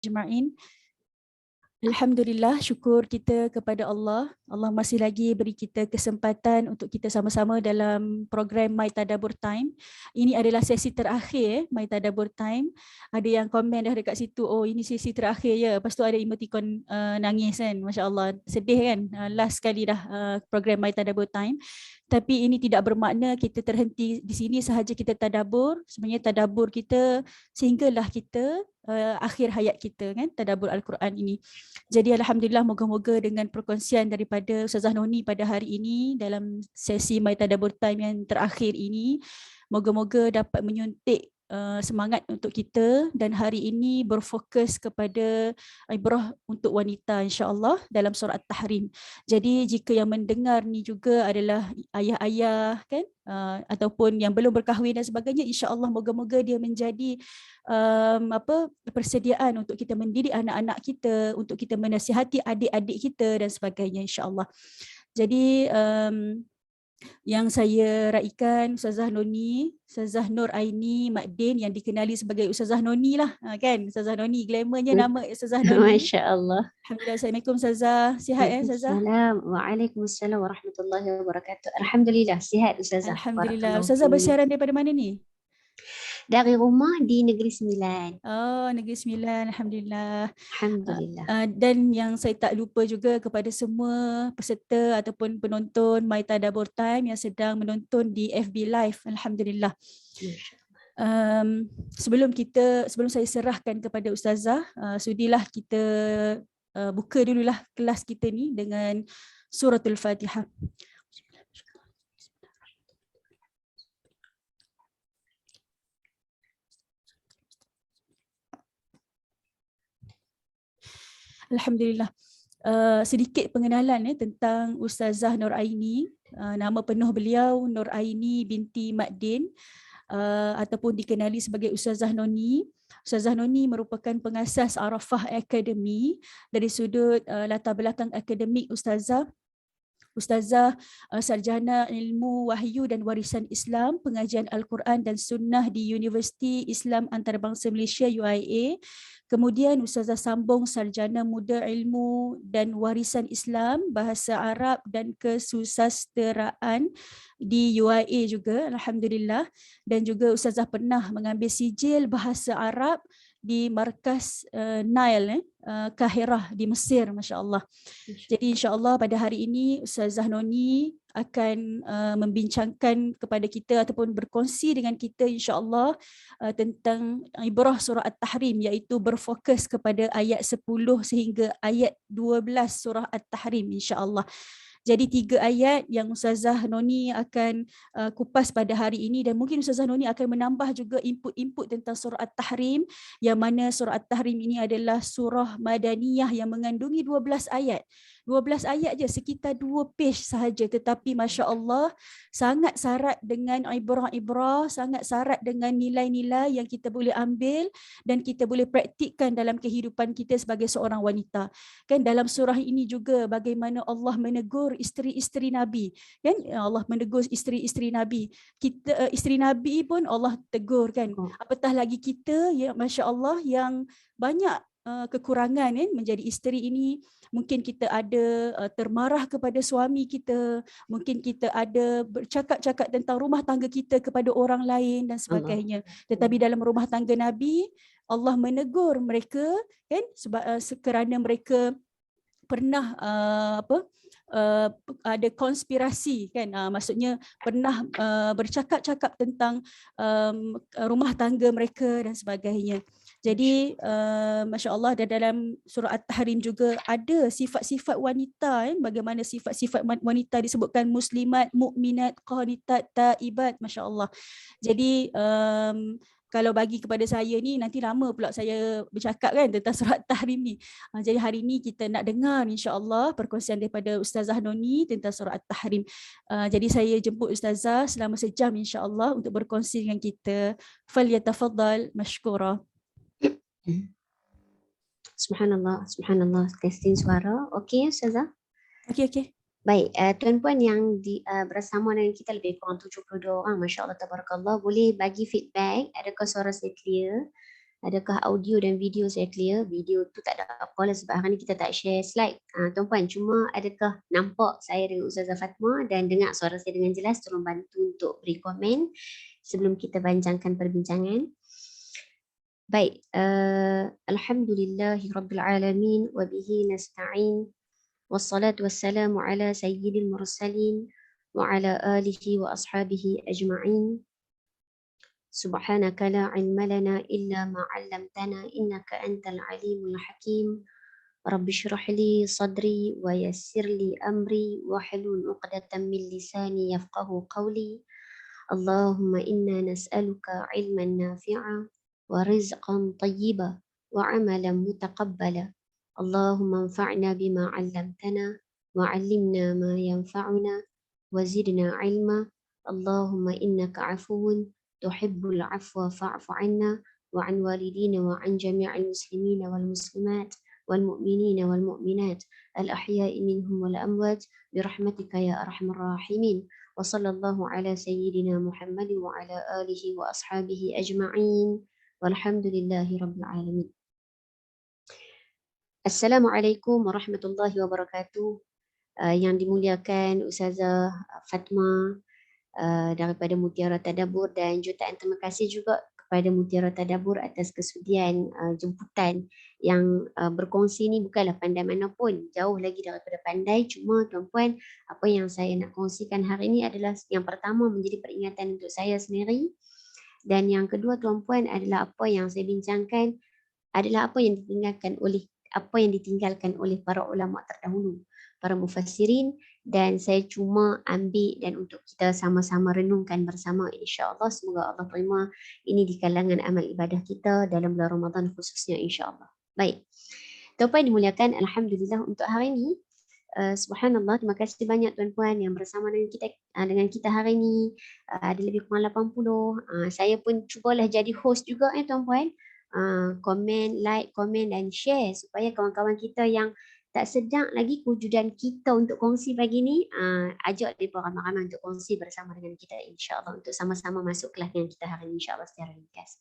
Ajma'in. Alhamdulillah, syukur kita kepada Allah. Allah masih lagi beri kita kesempatan untuk kita sama-sama dalam program My Tadabbur Time. Ini adalah sesi terakhir My Tadabbur Time. Ada yang komen dah dekat situ, oh ini sesi terakhir ya. Lepas tu ada emoticon nangis kan. Masya Allah, sedih kan. Last sekali dah program My Tadabbur Time. Tapi ini tidak bermakna kita terhenti di sini sahaja kita tadabbur. Sebenarnya tadabbur kita sehinggalah kita akhir hayat kita kan, tadabbur Al-Quran ini. Jadi alhamdulillah, moga-moga dengan perkongsian daripada Ustazah Noni pada hari ini dalam sesi My Tadabbur Time yang terakhir ini, moga-moga dapat menyuntik semangat untuk kita dan hari ini berfokus kepada ibrah untuk wanita insya-Allah dalam surah At-Tahrim. Jadi jika yang mendengar ni juga adalah ayah-ayah kan, ataupun yang belum berkahwin dan sebagainya, insya-Allah moga-moga dia menjadi persediaan untuk kita mendidik anak-anak kita, untuk kita menasihati adik-adik kita dan sebagainya insya-Allah. Jadi yang saya raikan Ustazah Noni, Ustazah Nur Aini Mak Din yang dikenali sebagai Ustazah Noni lah kan. Ustazah Noni, glamournya nama Ustazah Noni. Masya Allah. Alhamdulillah. Assalamualaikum Ustazah. Sihat ya Ustazah? Waalaikumsalam warahmatullahi wabarakatuh. Alhamdulillah sihat Ustazah. Alhamdulillah. Ustazah bersiaran daripada mana ni? Dari rumah di Negeri Sembilan. Oh, Negeri Sembilan. Alhamdulillah. Alhamdulillah. Dan yang saya tak lupa juga kepada semua peserta ataupun penonton My Tadabbur Time yang sedang menonton di FB Live. Alhamdulillah. Sebelum saya serahkan kepada Ustazah, sudilah kita buka dululah kelas kita ni dengan suratul Fatihah. Alhamdulillah. Sedikit pengenalan tentang Ustazah Nur Aini. Nama penuh beliau Nur Aini binti Mak Din, ataupun dikenali sebagai Ustazah Noni. Ustazah Noni merupakan pengasas Arafah Academy. Dari sudut latar belakang akademik Ustazah sarjana ilmu wahyu dan warisan Islam, pengajian Al-Quran dan Sunnah di Universiti Islam Antarabangsa Malaysia UIA. Kemudian Ustazah sambung sarjana muda ilmu dan warisan Islam, bahasa Arab dan kesusasteraan di UIA juga, alhamdulillah. Dan juga Ustazah pernah mengambil sijil bahasa Arab di markas Nile Kahirah di Mesir, masya-Allah. Jadi insya-Allah pada hari ini Ustazah Noni akan membincangkan kepada kita ataupun berkongsi dengan kita insya-Allah tentang ibrah surah At-Tahrim, iaitu berfokus kepada ayat 10 sehingga ayat 12 surah At-Tahrim insya-Allah. Jadi 3 ayat yang Ustazah Noni akan kupas pada hari ini, dan mungkin Ustazah Noni akan menambah juga input-input tentang surah At-Tahrim, yang mana surah At-Tahrim ini adalah surah Madaniyah yang mengandungi 12 ayat. 12 ayat je, sekitar 2 page sahaja, tetapi Masya Allah sangat syarat dengan ibrah-ibrah, sangat syarat dengan nilai-nilai yang kita boleh ambil dan kita boleh praktikkan dalam kehidupan kita sebagai seorang wanita. Kan dalam surah ini juga bagaimana Allah menegur isteri-isteri Nabi, kan Allah menegur isteri-isteri Nabi. Kita isteri Nabi pun Allah tegur kan. Apatah lagi kita ya, Masya Allah, yang banyak kekurangan menjadi isteri ini. Mungkin kita ada termarah kepada suami kita, mungkin kita ada bercakap-cakap tentang rumah tangga kita kepada orang lain dan sebagainya. Tetapi dalam rumah tangga Nabi, Allah menegur mereka kan, kerana mereka pernah ada konspirasi kan, maksudnya pernah bercakap-cakap tentang rumah tangga mereka dan sebagainya. Jadi Masya Allah, dalam surah At-Tahrim juga ada sifat-sifat wanita, bagaimana sifat-sifat wanita disebutkan: muslimat, mukminat, qanitat, taibat, Masya Allah. Jadi kalau bagi kepada saya ni, nanti lama pula saya bercakap kan tentang surah At-Tahrim ni. Jadi hari ni kita nak dengar insya-Allah perkongsian daripada Ustazah Noni tentang surah At-Tahrim. Jadi saya jemput Ustazah selama sejam insya-Allah untuk berkongsi dengan kita. Falyatafaddal mashkura. Subhanallah, subhanallah. Testing suara. Okey Ustazah? Okey. Baik, tuan-puan yang bersama dengan kita lebih kurang 72 orang, Masya Allah, Tabarakallah. Boleh bagi feedback, adakah suara saya clear? Adakah audio dan video saya clear? Video tu tak ada apa lah sebab hari ni kita tak share slide. Tuan-puan, cuma adakah nampak saya dengan Ustazah Fatma dan dengar suara saya dengan jelas? Tolong bantu untuk beri komen sebelum kita bincangkan perbincangan. Baik, alhamdulillahi rabbil alamin wa bihi nasta'in wassalatu wassalamu ala sayyidil mursalin wa ala alihi wa ashabihi ajma'in. سبحانك لا علم لنا إلا ما علمتنا إنك أنت العليم الحكيم رب اشرح لي صدري ويسر لي أمري واحلل عقدة من لساني يفقه قولي اللهم إنا نسألك علما نافعا ورزقا طيبا وعملا متقبلا اللهم انفعنا بما علمتنا وعلمنا ما ينفعنا وزدنا علما اللهم إنك عفو تحب العفو فاعف عنا وعن والدينا وعن جميع المسلمين والمسلمات والمؤمنين والمؤمنات الأحياء منهم والأموات برحمتك يا أرحم الراحمين وصلى الله على سيدنا محمد وعلى آله وأصحابه أجمعين والحمد لله رب العالمين. Assalamualaikum warahmatullahi wabarakatuh. Yang dimuliakan Ustazah Fatma daripada Mutiara Tadabbur dan jutaan terima kasih juga kepada Mutiara Tadabbur atas kesudian jemputan yang berkongsi ni bukanlah pandai manapun, jauh lagi daripada pandai, cuma tuan-puan apa yang saya nak kongsikan hari ini adalah yang pertama menjadi peringatan untuk saya sendiri dan yang kedua tuan-puan adalah apa yang saya bincangkan adalah apa yang ditinggalkan oleh para ulama terdahulu, para mufassirin, dan saya cuma ambil dan untuk kita sama-sama renungkan bersama, insya-Allah. Semoga Allah terima ini di kalangan amal ibadah kita dalam bulan Ramadan khususnya, insya-Allah. Baik. Tuan-puan dimuliakan, alhamdulillah untuk hari ini subhanallah, terima kasih banyak tuan-puan yang bersama dengan kita hari ini. Ada lebih kurang 80. Saya pun cubalah jadi host juga tuan-puan. Komen, like, komen dan share supaya kawan-kawan kita yang tak sedang lagi kewujudan kita untuk kongsi pagi ni, ajak mereka ramai-ramai untuk kongsi bersama dengan kita, insya-Allah, untuk sama-sama masuk kelas dengan kita hari ini, insya-Allah, secara ringkas.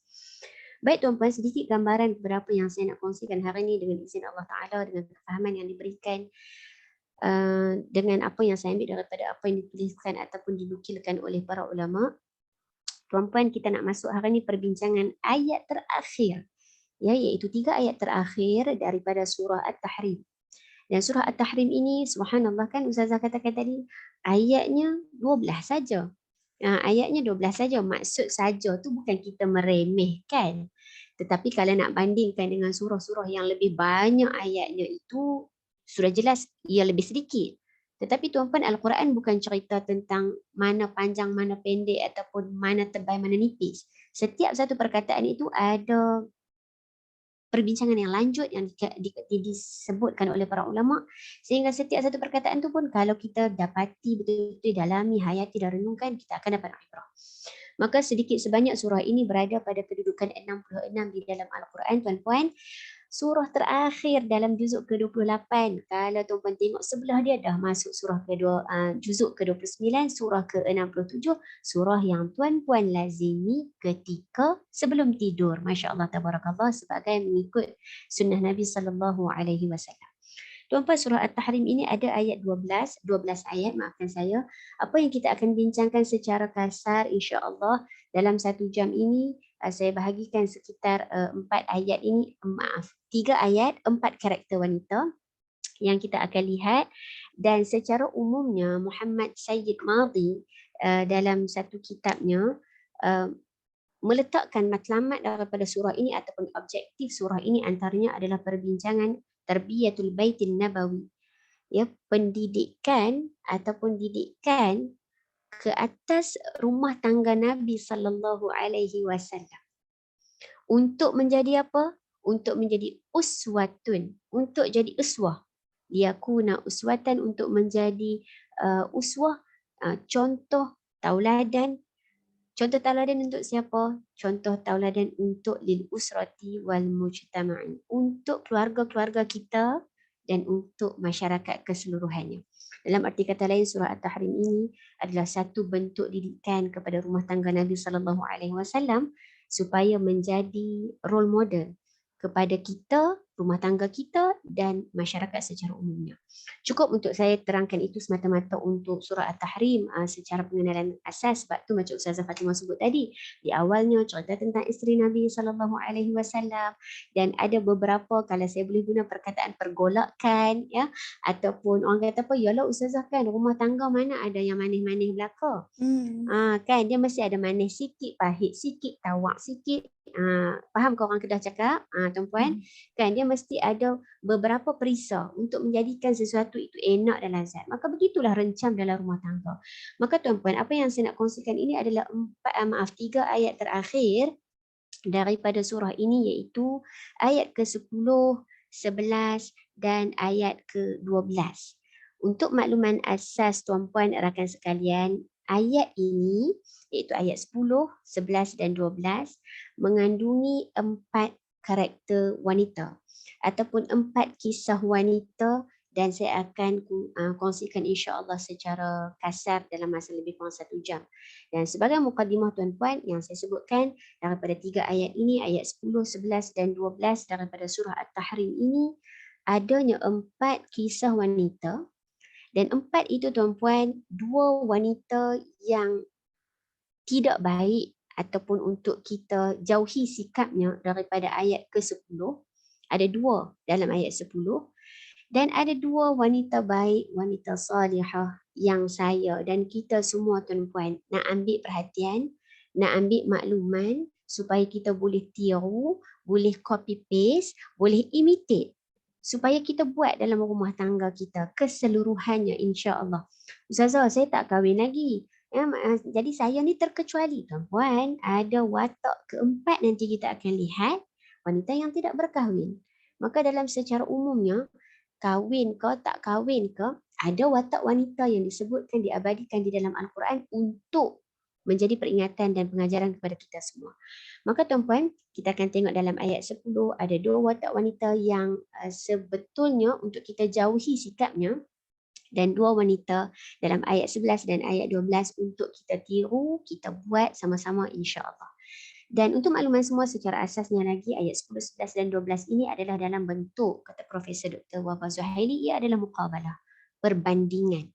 Baik tuan-puan, sedikit gambaran beberapa yang saya nak kongsikan hari ini dengan izin Allah Ta'ala, dengan kefahaman yang diberikan, dengan apa yang saya ambil daripada apa yang dituliskan ataupun dinukilkan oleh para ulama. Tuan-puan, kita nak masuk hari ini perbincangan ayat terakhir, iaitu 3 ayat terakhir daripada surah At-Tahrim. Dan surah At-Tahrim ini, subhanallah, kan Ustazah katakan tadi, ayatnya 12 saja. Ayatnya 12 saja. Maksud saja tu bukan kita meremehkan. Tetapi kalau nak bandingkan dengan surah-surah yang lebih banyak ayatnya itu, sudah jelas ia lebih sedikit. Tetapi tuan-puan, Al-Quran bukan cerita tentang mana panjang, mana pendek ataupun mana tebal, mana nipis. Setiap satu perkataan itu ada perbincangan yang lanjut yang disebutkan oleh para ulama, sehingga setiap satu perkataan itu pun kalau kita dapati betul-betul dalami, hayati dan renungkan, kita akan dapat ibrah. Maka sedikit sebanyak surah ini berada pada kedudukan 66 di dalam Al-Quran, tuan-puan. Surah terakhir dalam juzuk ke-28. Kalau tuan-puan tengok sebelah dia dah masuk surah juzuk ke-29, surah ke-67, surah yang tuan-puan lazimi ketika sebelum tidur. Masya-Allah, tabarakallah, sebagai mengikut sunnah Nabi sallallahu alaihi wasallam. Tuan-puan, surah At-Tahrim ini ada ayat 12 ayat, maafkan saya. Apa yang kita akan bincangkan secara kasar, insya-Allah, dalam 1 jam ini, saya bahagikan sekitar 4 ayat ini, 3 ayat, 4 karakter wanita yang kita akan lihat. Dan secara umumnya Muhammad Sayyid Madhi dalam satu kitabnya meletakkan matlamat daripada surah ini ataupun objektif surah ini antaranya adalah perbincangan Tarbiyatul Baitin Nabawi, pendidikan ataupun didikan ke atas rumah tangga Nabi sallallahu alaihi wasallam. Untuk menjadi apa? Untuk menjadi uswatun, untuk jadi uswah. Liyakuna uswatan, untuk menjadi uswah, contoh tauladan. Contoh tauladan untuk siapa? Contoh tauladan untuk lil usrati wal mujtama'i, untuk keluarga-keluarga kita dan untuk masyarakat keseluruhannya. Dalam arti kata lain, surah At-Tahrim ini adalah satu bentuk didikan kepada rumah tangga Nabi sallallahu alaihi wasallam supaya menjadi role model kepada kita, rumah tangga kita dan masyarakat secara umumnya. Cukup untuk saya terangkan itu semata-mata untuk surah At-Tahrim secara pengenalan asas, sebab tu macam Ustazah Fatimah sebut tadi, di awalnya cerita tentang isteri Nabi SAW dan ada beberapa, kalau saya boleh guna perkataan pergolakan, ya, ataupun orang kata apa, yalah Ustazah kan rumah tangga mana ada yang manis-manis belaka. Kan dia mesti ada manis sikit, pahit sikit, tawak sikit. Faham ke orang Kedah cakap, tuan-puan? Kan dia mesti ada beberapa perisa untuk menjadikan sesuatu itu enak dan lazat. Maka begitulah rencam dalam rumah tangga. Maka tuan-puan, apa yang saya nak kongsikan ini adalah 3 ayat terakhir daripada surah ini, iaitu ayat ke-10, 11 dan ayat ke-12. Untuk makluman asas tuan-puan rakan sekalian, ayat ini iaitu ayat 10, 11 dan 12 mengandungi 4 karakter wanita ataupun 4 kisah wanita, dan saya akan kongsikan insya-Allah secara kasar dalam masa lebih kurang 1 jam. Dan sebagai mukadimah tuan-puan, yang saya sebutkan daripada 3 ayat ini, ayat 10, 11 dan 12 daripada surah At-Tahrim ini, adanya 4 kisah wanita, dan 4 itu tuan-puan, 2 wanita yang tidak baik ataupun untuk kita jauhi sikapnya daripada ayat ke-10. Ada 2 dalam ayat 10. Dan ada 2 wanita baik, wanita salihah yang saya dan kita semua tuan-puan nak ambil perhatian, nak ambil makluman supaya kita boleh tiru, boleh copy paste, boleh imitate, supaya kita buat dalam rumah tangga kita keseluruhannya insya-Allah. Ustazah, saya tak kahwin lagi. Jadi saya ni terkecuali tuan-puan, ada watak keempat nanti kita akan lihat, wanita yang tidak berkahwin. Maka dalam secara umumnya, kahwin ke tak kahwin ke, ada watak wanita yang disebutkan, diabadikan di dalam Al-Quran untuk menjadi peringatan dan pengajaran kepada kita semua. Maka tuan-puan, kita akan tengok dalam ayat 10, ada 2 watak wanita yang sebetulnya untuk kita jauhi sikapnya, dan 2 wanita dalam ayat 11 dan ayat 12 untuk kita tiru, kita buat sama-sama insya-Allah. Dan untuk makluman semua secara asasnya lagi, ayat 10, 11 dan 12 ini adalah dalam bentuk, kata Profesor Dr. Wafah Zuhaili, ia adalah muqabalah, perbandingan.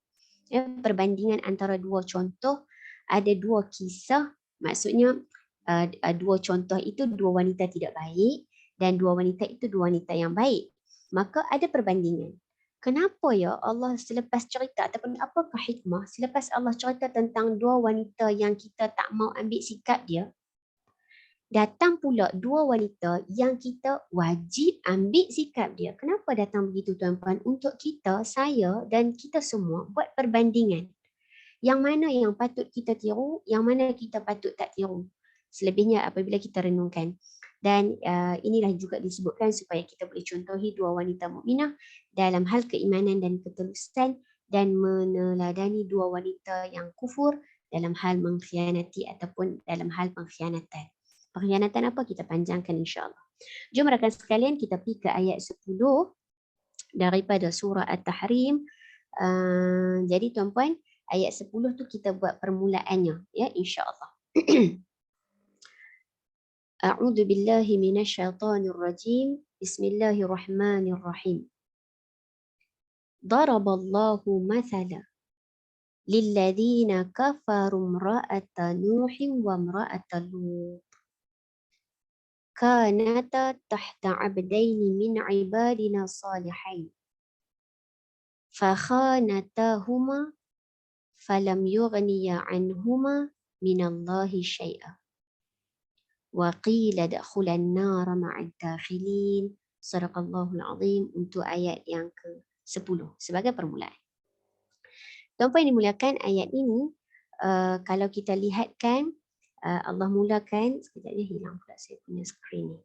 Perbandingan antara 2 contoh, ada 2 kisah, maksudnya 2 contoh itu 2 wanita tidak baik dan 2 wanita itu 2 wanita yang baik. Maka ada perbandingan. Kenapa ya Allah selepas cerita ataupun apakah hikmah selepas Allah cerita tentang 2 wanita yang kita tak mau ambil sikap dia, datang pula 2 wanita yang kita wajib ambil sikap dia. Kenapa datang begitu tuan-puan? Untuk kita, saya dan kita semua buat perbandingan. Yang mana yang patut kita tiru, yang mana kita patut tak tiru. Selebihnya apabila kita renungkan. Dan inilah juga disebutkan supaya kita boleh contohi 2 wanita mukminah dalam hal keimanan dan ketulusan, dan meneladani 2 wanita yang kufur dalam hal mengkhianati ataupun dalam hal pengkhianatan. Pengkhianatan apa? Kita panjangkan insya-Allah. Jom rakan sekalian, kita pergi ke ayat 10 daripada surah At-Tahrim. Jadi tuan-puan, ayat 10 tu kita buat permulaannya, ya, insya-Allah. A'udzu billahi minasyaitonir rajim. Bismillahirrahmanirrahim. Daraballahu mathala lilladzina kafaru imra'ata Nuhin wa imra'ata Lut. كانتا تحت عبدين من عبادنا صالحين فخانتاهما فلم يغنيا عنهما من الله شيئا وقيل ادخلا النار مع الداخلين. Sadaqallahul Azim. Untuk ayat yang ke-10 sebagai permulaan. Tuan-puan yang dimuliakan, ayat ini kalau kita lihatkan, Allah mulakan, sekejap dia hilang pula saya punya skrin ni.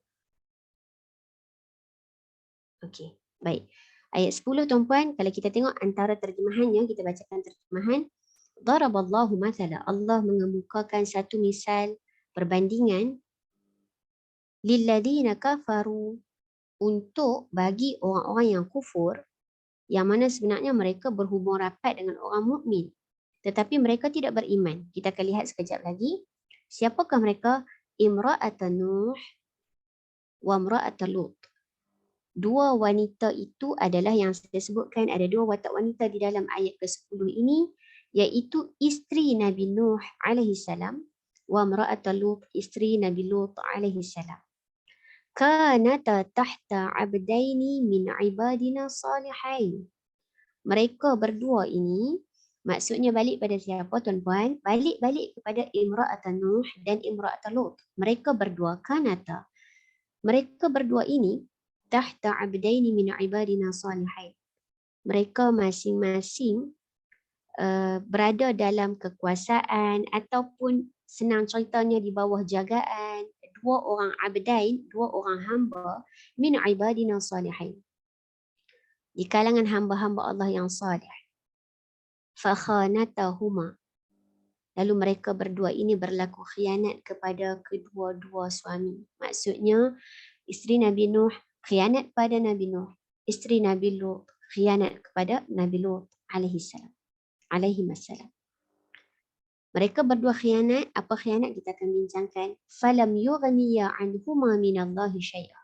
Okey, baik. Ayat 10 tuan-puan, kalau kita tengok antara terjemahannya, kita bacakan terjemahan. Daraballahu mathala, Allah mengemukakan satu misal perbandingan, lilladzina kafaru, untuk bagi orang-orang yang kufur, yang mana sebenarnya mereka berhubung rapat dengan orang mukmin, tetapi mereka tidak beriman. Kita akan lihat sekejap lagi. Siapakah mereka? imra'at Nuh wa imra'at Lut. Dua wanita itu adalah yang saya sebutkan, ada dua watak wanita di dalam ayat ke-10 ini, iaitu isteri Nabi Nuh alaihi salam wa imra'at Lut, isteri Nabi Lut alaihi salam. Kanata tahta abdaini min ibadina salihain. Mereka berdua ini, maksudnya balik pada siapa tuan-puan? Balik kepada imra'at Nuh dan imra'at Lut. Mereka berdua kanata. Mereka berdua ini tahta abdaini min ibadina salihain. Mereka masing-masing berada dalam kekuasaan ataupun senang ceritanya di bawah jagaan dua orang abdain, dua orang hamba min ibadina salihain. Di kalangan hamba-hamba Allah yang salih. Fakhanatahuma. Lalu mereka berdua ini berlaku khianat kepada kedua-dua suami. Maksudnya isteri Nabi Nuh khianat pada Nabi Nuh. Isteri Nabi Lut khianat kepada Nabi Lut alaihi salam. Mereka berdua khianat. Apa khianat kita akan bincangkan. Falam yughniya anhuma minallahi syai'a.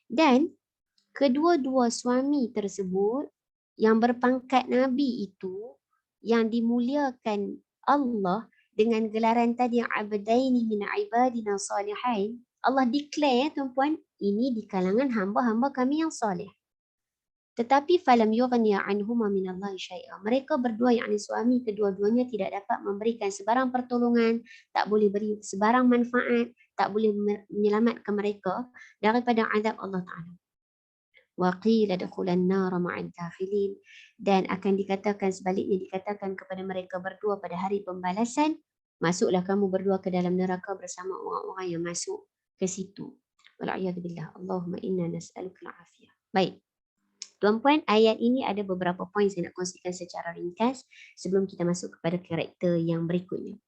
Dan kedua-dua suami tersebut yang berpangkat Nabi itu, yang dimuliakan Allah dengan gelaran tadi yang abdaini min ibadina salihain, Allah declare tuan-puan, ini di kalangan hamba-hamba kami yang soleh. Tetapi falam yughniya anhuma minallahi syai'a. Mereka berdua, yakni suami kedua-duanya, tidak dapat memberikan sebarang pertolongan, tak boleh beri sebarang manfaat, tak boleh menyelamatkan mereka daripada azab Allah Ta'ala. Wa qila dukhulan nar ma'ad dakhilin, dan akan dikatakan sebaliknya, dikatakan kepada mereka berdua pada hari pembalasan, masuklah kamu berdua ke dalam neraka bersama orang-orang yang masuk ke situ. Wal'iyadzubillah. Allahumma inna nas'aluka al-afiyah. Baik. Tuan-puan, ayat ini ada beberapa poin saya nak kongsikan secara ringkas sebelum kita masuk kepada karakter yang berikutnya.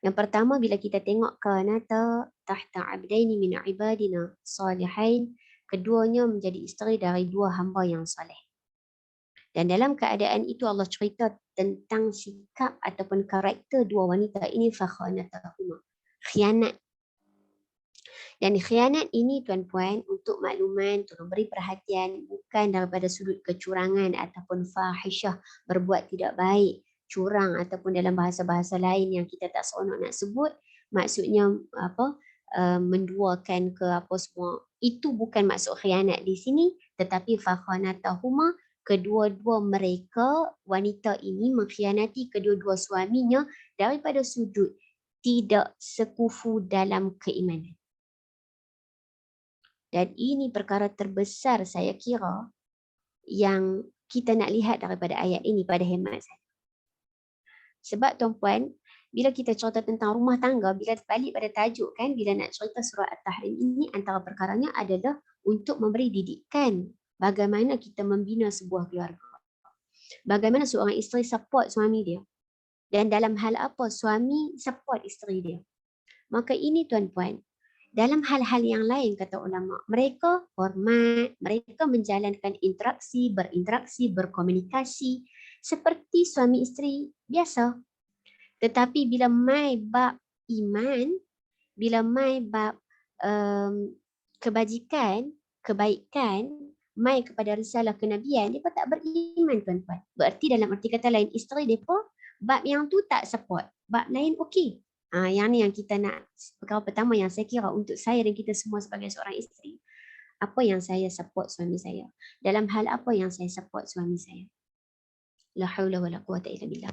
Yang pertama, bila kita tengok kanata tahta abdaini min ibadina salihain, keduanya menjadi isteri dari dua hamba yang saleh. Dan dalam keadaan itu Allah cerita tentang sikap ataupun karakter dua wanita ini, fakhanatahuma, khianat. Dan khianat ini tuan-puan, untuk makluman, tolong beri perhatian, bukan daripada sudut kecurangan ataupun fahisyah, berbuat tidak baik, curang ataupun dalam bahasa-bahasa lain yang kita tak seronok nak sebut, maksudnya apa, menduakan ke apa semua. Itu bukan maksud khianat di sini, tetapi fakhanatahuma, kedua-dua mereka, wanita ini mengkhianati kedua-dua suaminya daripada sudut tidak sekufu dalam keimanan. Dan ini perkara terbesar saya kira yang kita nak lihat daripada ayat ini pada hemat saya. Sebab tuan-puan, bila kita cerita tentang rumah tangga, bila balik pada tajuk kan, bila nak cerita surah At-Tahrim ini, antara perkaranya adalah untuk memberi didikan bagaimana kita membina sebuah keluarga. Bagaimana seorang isteri support suami dia. Dan dalam hal apa suami support isteri dia. Maka ini tuan-puan, dalam hal-hal yang lain kata ulama, mereka hormat, mereka menjalankan berinteraksi, berkomunikasi seperti suami isteri biasa. Tetapi bila mai bab iman, bila mai bab kebajikan, kebaikan, mai kepada risalah kenabian, mereka tak beriman tuan-tuan. Berarti dalam arti kata lain, isteri mereka bab yang tu tak support, bab lain okey. Yang ni yang kita nak, perkara pertama yang saya kira untuk saya dan kita semua sebagai seorang isteri. Apa yang saya support suami saya? Dalam hal apa yang saya support suami saya? La haula wala quwata illa billah.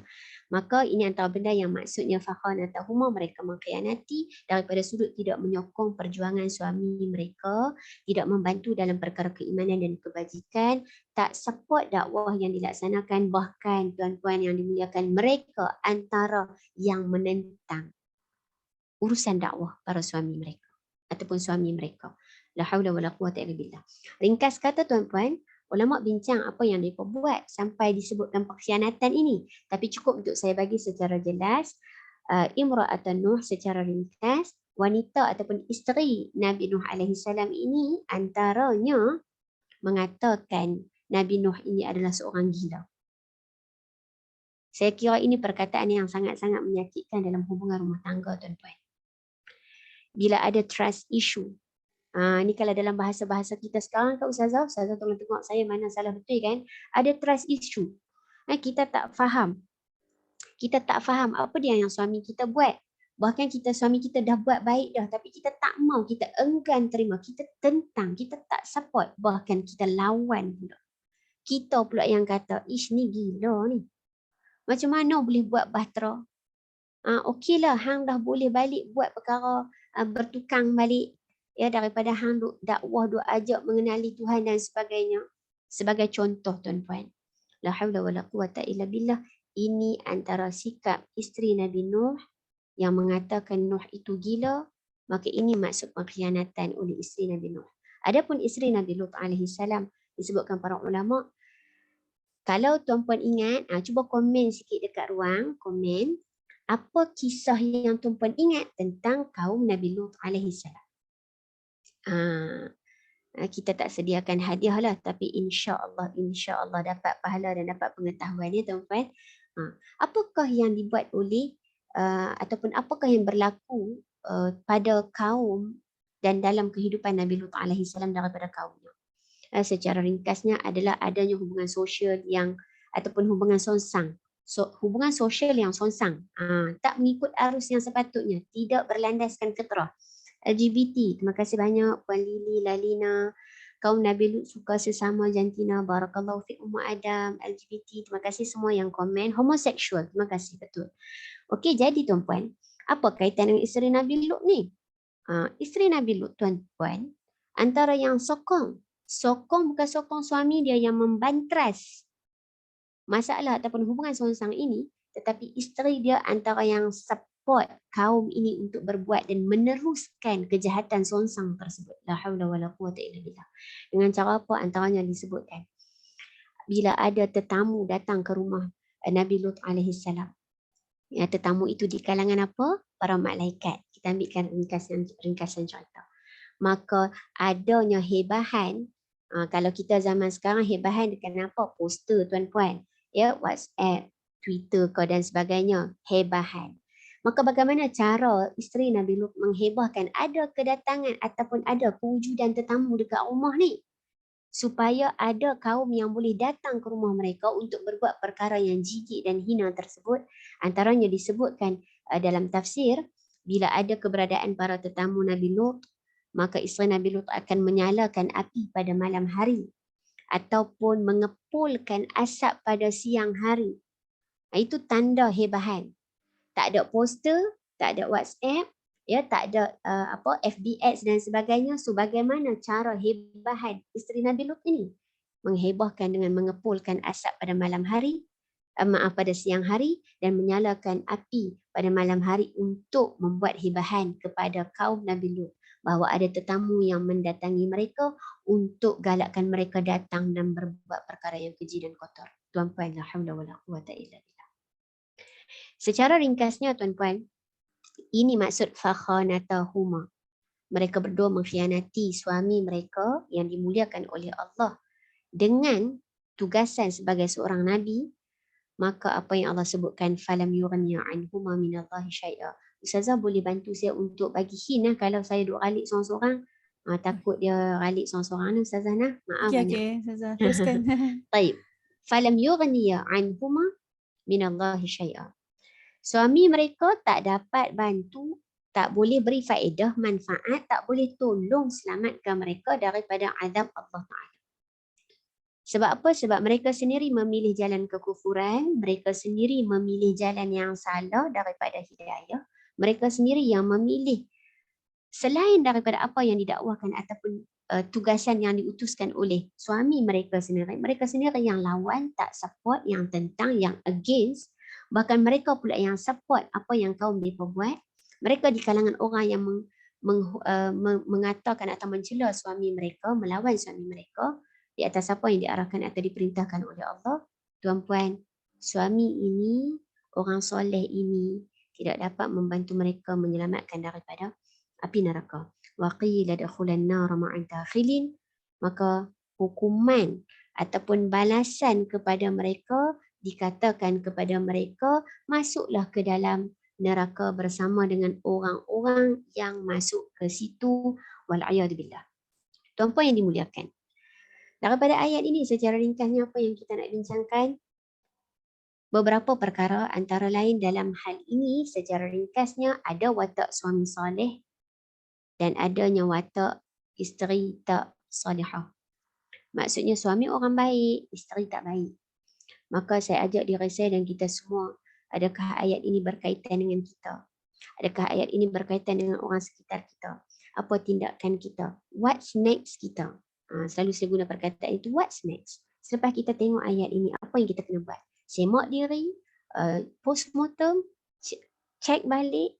Maka ini antara benda yang maksudnya fakhanatahuma, mereka mengkhianati daripada sudut tidak menyokong perjuangan suami mereka, tidak membantu dalam perkara keimanan dan kebajikan, tak support dakwah yang dilaksanakan, bahkan tuan-tuan yang dimuliakan, mereka antara yang menentang urusan dakwah para suami mereka ataupun suami mereka. La haula wala quwata illa billah. Ringkas kata tuan-puan, ulama bincang apa yang mereka buat sampai disebutkan pengkhianatan ini. Tapi cukup untuk saya bagi secara jelas, imra'at Nuh secara ringkas, wanita ataupun isteri Nabi Nuh alaihi salam ini antaranya mengatakan Nabi Nuh ini adalah seorang gila. Saya kira ini perkataan yang sangat-sangat menyakitkan dalam hubungan rumah tangga tuan-tuan. bila ada trust issue. Ni kalau dalam bahasa-bahasa kita sekarang kan Ustazah tolong tengok saya mana salah betul kan. Ada trust issue. Kita tak faham apa dia yang suami kita buat. Bahkan suami kita dah buat baik dah, tapi kita tak mau, kita enggan terima, kita tentang, kita tak support, bahkan kita lawan pula. Kita pula yang kata, ish ni gila ni. Macam mana boleh buat bahtera? Okeylah, hang dah boleh balik buat perkara bertukang balik. Ya, daripada hang dakwah, duk ajak mengenali Tuhan dan sebagainya. Sebagai contoh tuan-puan. La haula wala quwata illa billah. Ini antara sikap isteri Nabi Nuh yang mengatakan Nuh itu gila, maka ini maksud pengkhianatan oleh isteri Nabi Nuh. Adapun isteri Nabi Lut alaihi salam disebutkan para ulama, kalau tuan-puan ingat, cuba komen sikit dekat ruang komen, apa kisah yang tuan-puan ingat tentang kaum Nabi Lut alaihi salam. Kita tak sediakan hadiah lah, tapi insya-Allah dapat pahala dan dapat pengetahuan ya tuan-puan. Apakah yang dibuat oleh ataupun apakah yang berlaku pada kaum dan dalam kehidupan Nabi Lut alaihi salam daripada kaumnya. Secara ringkasnya adalah adanya hubungan sosial yang ataupun hubungan sonsang. Hubungan sosial yang sonsang, tak mengikut arus yang sepatutnya, tidak berlandaskan fitrah. LGBT, terima kasih banyak Puan Lili, Lalina. Kaum Nabi Lut suka sesama jantina, barakallahu fi Ummu Adam. LGBT, terima kasih semua yang komen. Homoseksual, terima kasih, betul. Okey, jadi tuan-puan, apa kaitan dengan isteri Nabi Lut ni? Isteri Nabi Lut tuan-puan, antara yang sokong bukan sokong suami dia yang membantras masalah ataupun hubungan sonsang ini, tetapi isteri dia antara yang support kaum ini untuk berbuat dan meneruskan kejahatan sonsang tersebut. La haula wala quwata illa billah. Dengan cara apa? Antaranya disebutkan bila ada tetamu datang ke rumah Nabi Lut alaihi salam. Ya, tetamu itu di kalangan apa? Para malaikat. Kita ambilkan ringkasan cerita. Maka adanya hebahan, kalau kita zaman sekarang hebahan dengan apa? Poster tuan-puan. Ya, WhatsApp, Twitter dan sebagainya, hebahan. Maka bagaimana cara isteri Nabi Lut menghebahkan ada kedatangan ataupun ada kewujudan tetamu dekat rumah ni, supaya ada kaum yang boleh datang ke rumah mereka untuk berbuat perkara yang jijik dan hina tersebut. Antaranya disebutkan dalam tafsir, bila ada keberadaan para tetamu Nabi Lut, maka isteri Nabi Lut akan menyalakan api pada malam hari ataupun mengepulkan asap pada siang hari. Itu tanda hebahan. Tak ada poster, tak ada WhatsApp, ya, tak ada FBX dan sebagainya. So bagaimana cara hebahan isteri Nabi Lut ini? Menghebahkan dengan mengepulkan asap pada malam hari, pada siang hari, dan menyalakan api pada malam hari untuk membuat hebahan kepada kaum Nabi Lut bahawa ada tetamu yang mendatangi mereka untuk galakkan mereka datang dan berbuat perkara yang keji dan kotor. Tuan-puan, la haula wala quwata illa billah. Secara ringkasnya tuan-puan, ini maksud fakhanatahuma. Mereka berdua mengkhianati suami mereka yang dimuliakan oleh Allah dengan tugasan sebagai seorang nabi. Maka apa yang Allah sebutkan, falam yughniya anhuma minallahi syai'a. Ustazah boleh bantu saya untuk bagi hint kalau saya duk ralik seorang-seorang. Takut dia ralik seorang-seorang ni Ustazah nah. Maaf banyak. Okey, Ustazah, teruskan. Baik. Falam yughniya anhuma minallahi syai'a. Suami mereka tak dapat bantu, tak boleh beri faedah, manfaat, tak boleh tolong selamatkan mereka daripada azab Allah Ta'ala. Sebab apa? Sebab mereka sendiri memilih jalan kekufuran, mereka sendiri memilih jalan yang salah daripada hidayah, mereka sendiri yang memilih selain daripada apa yang didakwahkan ataupun tugasan yang diutuskan oleh suami mereka sendiri yang lawan, tak support, yang tentang, yang against. Bahkan mereka pula yang support apa yang kaum mereka buat. Mereka di kalangan orang yang mengatakan atau mencela suami mereka, melawan suami mereka di atas apa yang diarahkan atau diperintahkan oleh Allah. Tuan-puan, suami ini, orang soleh ini tidak dapat membantu mereka menyelamatkan daripada api neraka. Wa qila dakhulan nar ma'al dakhilin. Maka hukuman ataupun balasan kepada mereka, dikatakan kepada mereka, masuklah ke dalam neraka bersama dengan orang-orang yang masuk ke situ, wal'iyadzubillah. Tuan-puan yang dimuliakan, daripada ayat ini secara ringkasnya apa yang kita nak bincangkan? Beberapa perkara, antara lain dalam hal ini secara ringkasnya ada watak suami soleh dan adanya watak isteri tak salihah. Maksudnya suami orang baik, isteri tak baik. Maka saya ajak diri saya dan kita semua, adakah ayat ini berkaitan dengan kita? Adakah ayat ini berkaitan dengan orang sekitar kita? Apa tindakan kita? What's next kita? Selalu saya guna perkataan itu, what's next? Selepas kita tengok ayat ini, apa yang kita kena buat? Semak diri, postmortem, cek balik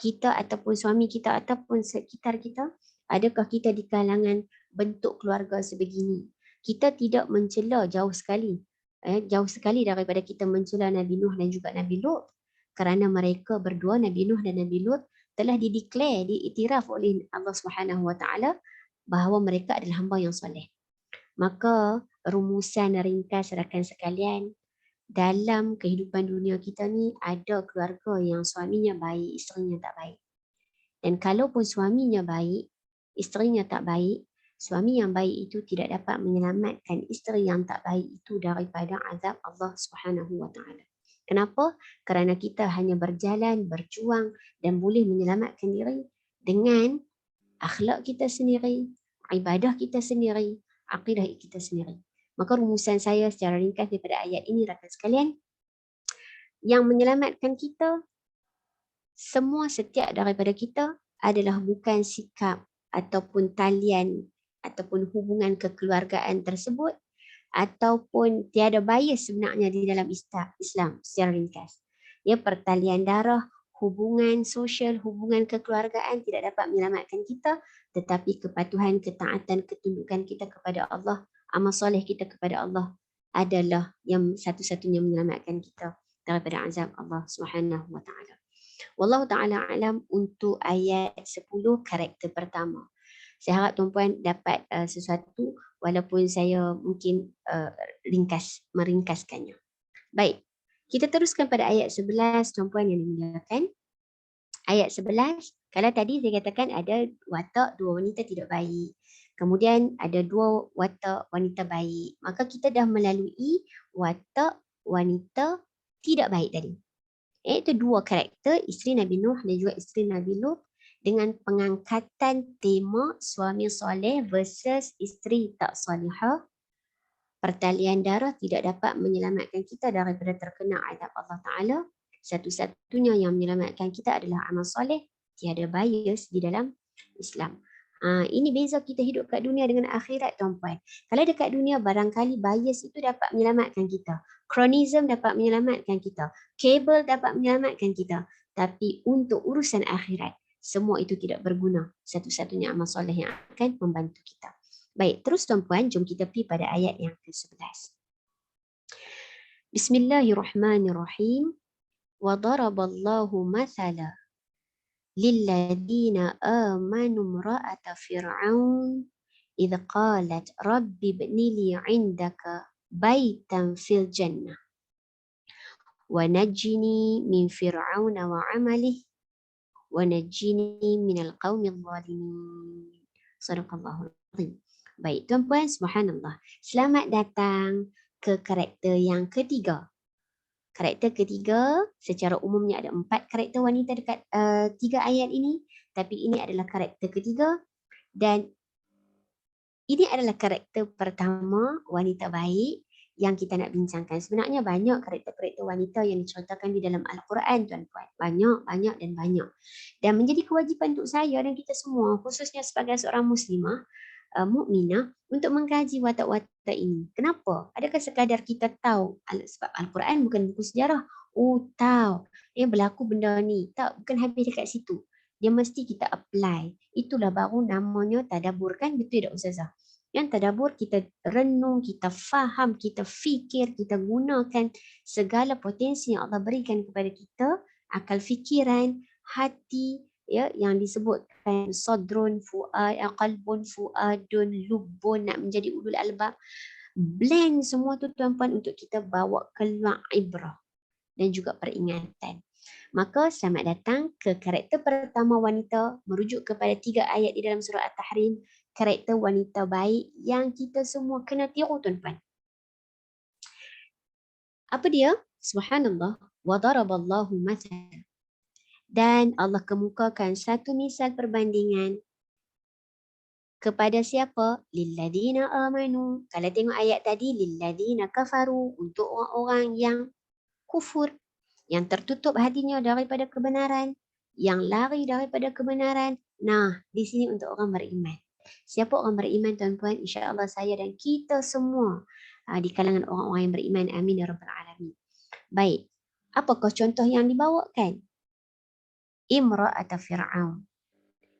kita ataupun suami kita ataupun sekitar kita, adakah kita di kalangan bentuk keluarga sebegini? Kita tidak mencela jauh sekali daripada kita mencela Nabi Nuh dan juga Nabi Lut, kerana mereka berdua, Nabi Nuh dan Nabi Lut, telah diiktiraf oleh Allah Subhanahu Wa Taala bahawa mereka adalah hamba yang soleh. Maka rumusan ringkas rakan sekalian, dalam kehidupan dunia kita ni ada keluarga yang suaminya baik, isterinya tak baik. Dan kalaupun suaminya baik, isterinya tak baik, suami yang baik itu tidak dapat menyelamatkan isteri yang tak baik itu daripada azab Allah Subhanahu Wa Taala. Kenapa? Kerana kita hanya berjalan, berjuang dan boleh menyelamatkan diri dengan akhlak kita sendiri, ibadah kita sendiri, akidah kita sendiri. Maka rumusan saya secara ringkas daripada ayat ini, rakan sekalian, yang menyelamatkan kita, semua setiap daripada kita adalah bukan sikap ataupun talian ataupun hubungan kekeluargaan tersebut, ataupun tiada bias sebenarnya di dalam Islam secara ringkas. Ya, pertalian darah, hubungan sosial, hubungan kekeluargaan tidak dapat menyelamatkan kita, tetapi kepatuhan, ketaatan, ketundukan kita kepada Allah, amal soleh kita kepada Allah adalah yang satu-satunya menyelamatkan kita daripada azab Allah Subhanahu Wa Taala. Wallahu taala alam untuk ayat 10 karakter pertama. Saya harap tuan-puan dapat sesuatu walaupun saya mungkin meringkaskannya. Baik, kita teruskan pada ayat 11, tuan-puan yang dimuliakan. Ayat 11, kalau tadi saya katakan ada watak dua wanita tidak baik. Kemudian ada dua watak wanita baik. Maka kita dah melalui watak wanita tidak baik tadi. Iaitu dua karakter, isteri Nabi Nuh dan juga isteri Nabi Lut, dengan pengangkatan tema suami soleh versus isteri tak salihah. Pertalian darah tidak dapat menyelamatkan kita daripada terkena azab Allah Ta'ala. Satu-satunya yang menyelamatkan kita adalah amal soleh. Tiada bias di dalam Islam. Ini beza kita hidup kat dunia dengan akhirat, tuan-puan. Kalau dekat dunia, barangkali bias itu dapat menyelamatkan kita. Chronism dapat menyelamatkan kita. Kabel dapat menyelamatkan kita. Tapi untuk urusan akhirat, semua itu tidak berguna. Satu-satunya amal soleh yang akan membantu kita. Baik, terus tuan-puan, jom kita pergi pada ayat yang ke-11. Bismillahirrahmanirrahim. وَضَرَبَ اللَّهُ مَثَلًا لِلَّذِينَ آمَنُوا امْرَأَةَ فِرْعَوْنَ إِذْ قَالَتْ رَبِّ ابْنِ لِي عِندَكَ بَيْتًا فِي الْجَنَّةِ وَنَجِّنِي مِنْ فِرْعَوْنَ وَعَمَلِهِ وَنَجِّنِي مِنَ الْقَوْمِ الظَّالِمِينَ. Sadaqallahul Azim. Baik, tuan-puan, subhanallah. Selamat datang ke karakter yang ketiga. Karakter ketiga, secara umumnya ada 4 karakter wanita dekat 3 ayat ini. Tapi ini adalah karakter ketiga. Dan ini adalah karakter pertama, wanita baik, yang kita nak bincangkan. Sebenarnya banyak karakter-karakter wanita yang dicontohkan di dalam Al-Quran, tuan-puan. Banyak dan banyak. Dan menjadi kewajipan untuk saya dan kita semua, khususnya sebagai seorang muslimah, mukminah, untuk mengkaji watak-watak ini. Kenapa? Adakah sekadar kita tahu sebab Al-Quran bukan buku sejarah? Oh, tahu. Berlaku benda ni. Tak, bukan habis dekat situ. Dia mesti kita apply. Itulah baru namanya tadabbur, kan? Betul tak, Ustazah? Yang tadabbur, kita renung, kita faham, kita fikir, kita gunakan segala potensi yang Allah berikan kepada kita, akal fikiran, hati, ya, yang disebutkan sadrun fuad, qalbun fuadun lubbun, nak menjadi ulul albab. Blend semua tu, tuan-puan, untuk kita bawa keluar ibrah dan juga peringatan. Maka selamat datang ke karakter pertama wanita merujuk kepada 3 ayat di dalam surah At-Tahrim, karakter wanita baik yang kita semua kena tiru tuan-tuan. Apa dia? Subhanallah, wa daraballahu mathalan. Dan Allah kemukakan satu misal perbandingan kepada siapa? Lilladina amanu. Kalau tengok ayat tadi, lilladina kafaru, untuk orang-orang yang kufur, yang tertutup hatinya daripada kebenaran, yang lari daripada kebenaran. Nah, di sini untuk orang beriman. Siapa orang beriman tuan-tuan? InsyaAllah saya dan kita semua di kalangan orang-orang yang beriman. Amin ya rabbal alamin. Baik, apakah contoh yang dibawakan? Imra'at Fir'aun,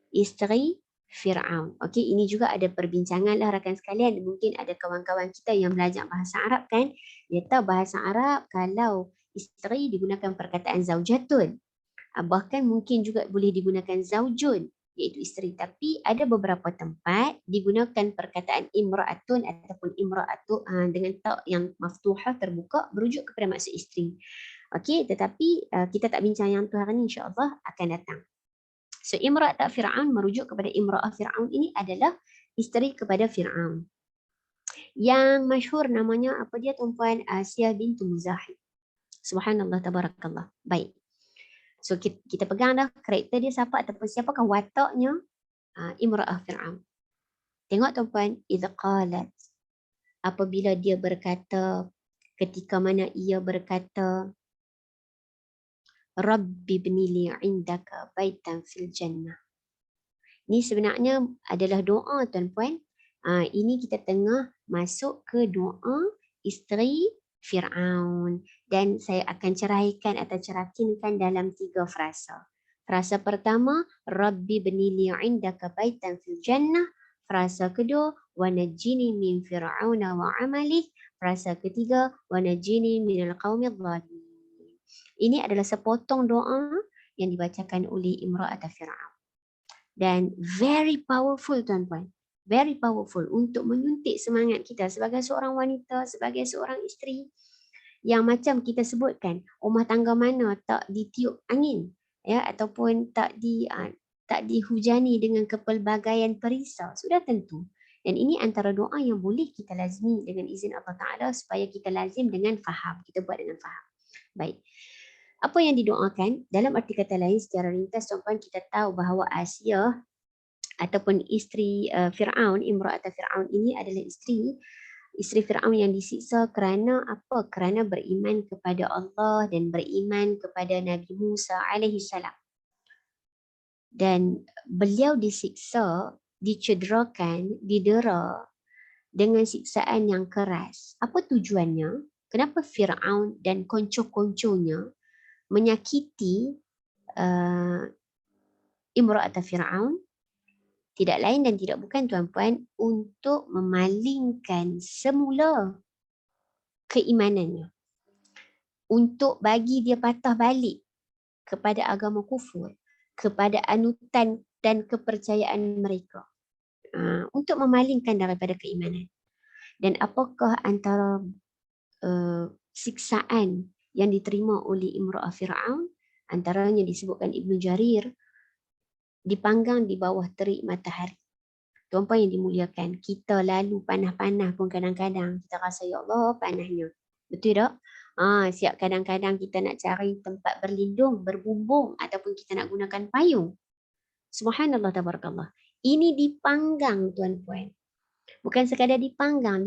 isteri Fir'aun. Okey, ini juga ada perbincangan lah rakan sekalian. Mungkin ada kawan-kawan kita yang belajar bahasa Arab kan. Dia tahu bahasa Arab kalau isteri digunakan perkataan zaujatun. Bahkan mungkin juga boleh digunakan zaujun, iaitu isteri. Tapi ada beberapa tempat digunakan perkataan imra'atun ataupun imra'atu dengan ta yang maftuhah terbuka merujuk kepada maksud isteri. Okey, tetapi kita tak bincang yang tu hari ni, insya-Allah akan datang. So imra'at Fir'aun merujuk kepada imra'ah Fir'aun ini adalah isteri kepada Fir'aun. Yang masyhur namanya apa dia tuan-puan? Asiyah bintu Muzahib. Subhanallah tabarakallah. Baik. So kita pegang dah karakter dia siapa ataupun siapakah wataknya imra'ah Fir'aun. Tengok tuan-puan, idza qalat, apabila dia berkata, ketika mana ia berkata, Rabbi bnili indaka baitan fil jannah. Ini sebenarnya adalah doa tuan-puan. Ini kita tengah masuk ke doa isteri Fir'aun. Dan saya akan ceraikan atau cerakinkan dalam 3 frasa. Frasa pertama, Rabbi bnili indaka baitan fil jannah. Frasa kedua, wa najjini min fir'auna wa amalih. Frasa ketiga, wa najjini minal qaumidh dhalimin. Ini adalah sepotong doa yang dibacakan oleh imra'at Fir'aun. Dan very powerful tuan-puan. Very powerful untuk menyuntik semangat kita sebagai seorang wanita, sebagai seorang isteri. Yang macam kita sebutkan, rumah tangga mana tak ditiup angin, ya, ataupun tak dihujani dengan kepelbagaian perisau, sudah tentu. Dan ini antara doa yang boleh kita lazimi dengan izin Allah Ta'ala supaya kita lazim dengan faham. Kita buat dengan faham. Baik. Apa yang didoakan? Dalam arti kata lain, secara ringkas tuan-puan, kita tahu bahawa Asiyah ataupun isteri Fir'aun, imra'at Fir'aun ini adalah isteri Fir'aun yang disiksa kerana apa? Kerana beriman kepada Allah dan beriman kepada Nabi Musa alaihi salam. Dan beliau disiksa, dicederakan, didera dengan siksaan yang keras. Apa tujuannya? Kenapa Fir'aun dan konco-konconya menyakiti imra'at Fir'aun? Tidak lain dan tidak bukan tuan-puan, untuk memalingkan semula keimanannya. Untuk bagi dia patah balik kepada agama kufur, kepada anutan dan kepercayaan mereka. Untuk memalingkan daripada keimanan. Dan apakah antara siksaan yang diterima oleh imra'ah Fir'aun? Antaranya disebutkan Ibnu Jarir, dipanggang di bawah terik matahari. Tuan-puan yang dimuliakan, kita lalu panas-panas pun kadang-kadang kita rasa, ya Allah, panasnya. Betul tak? Siap kadang-kadang kita nak cari tempat berlindung, berbumbung ataupun kita nak gunakan payung. Subhanallah tabarakallah. Ini dipanggang tuan-puan. Bukan sekadar dipanggang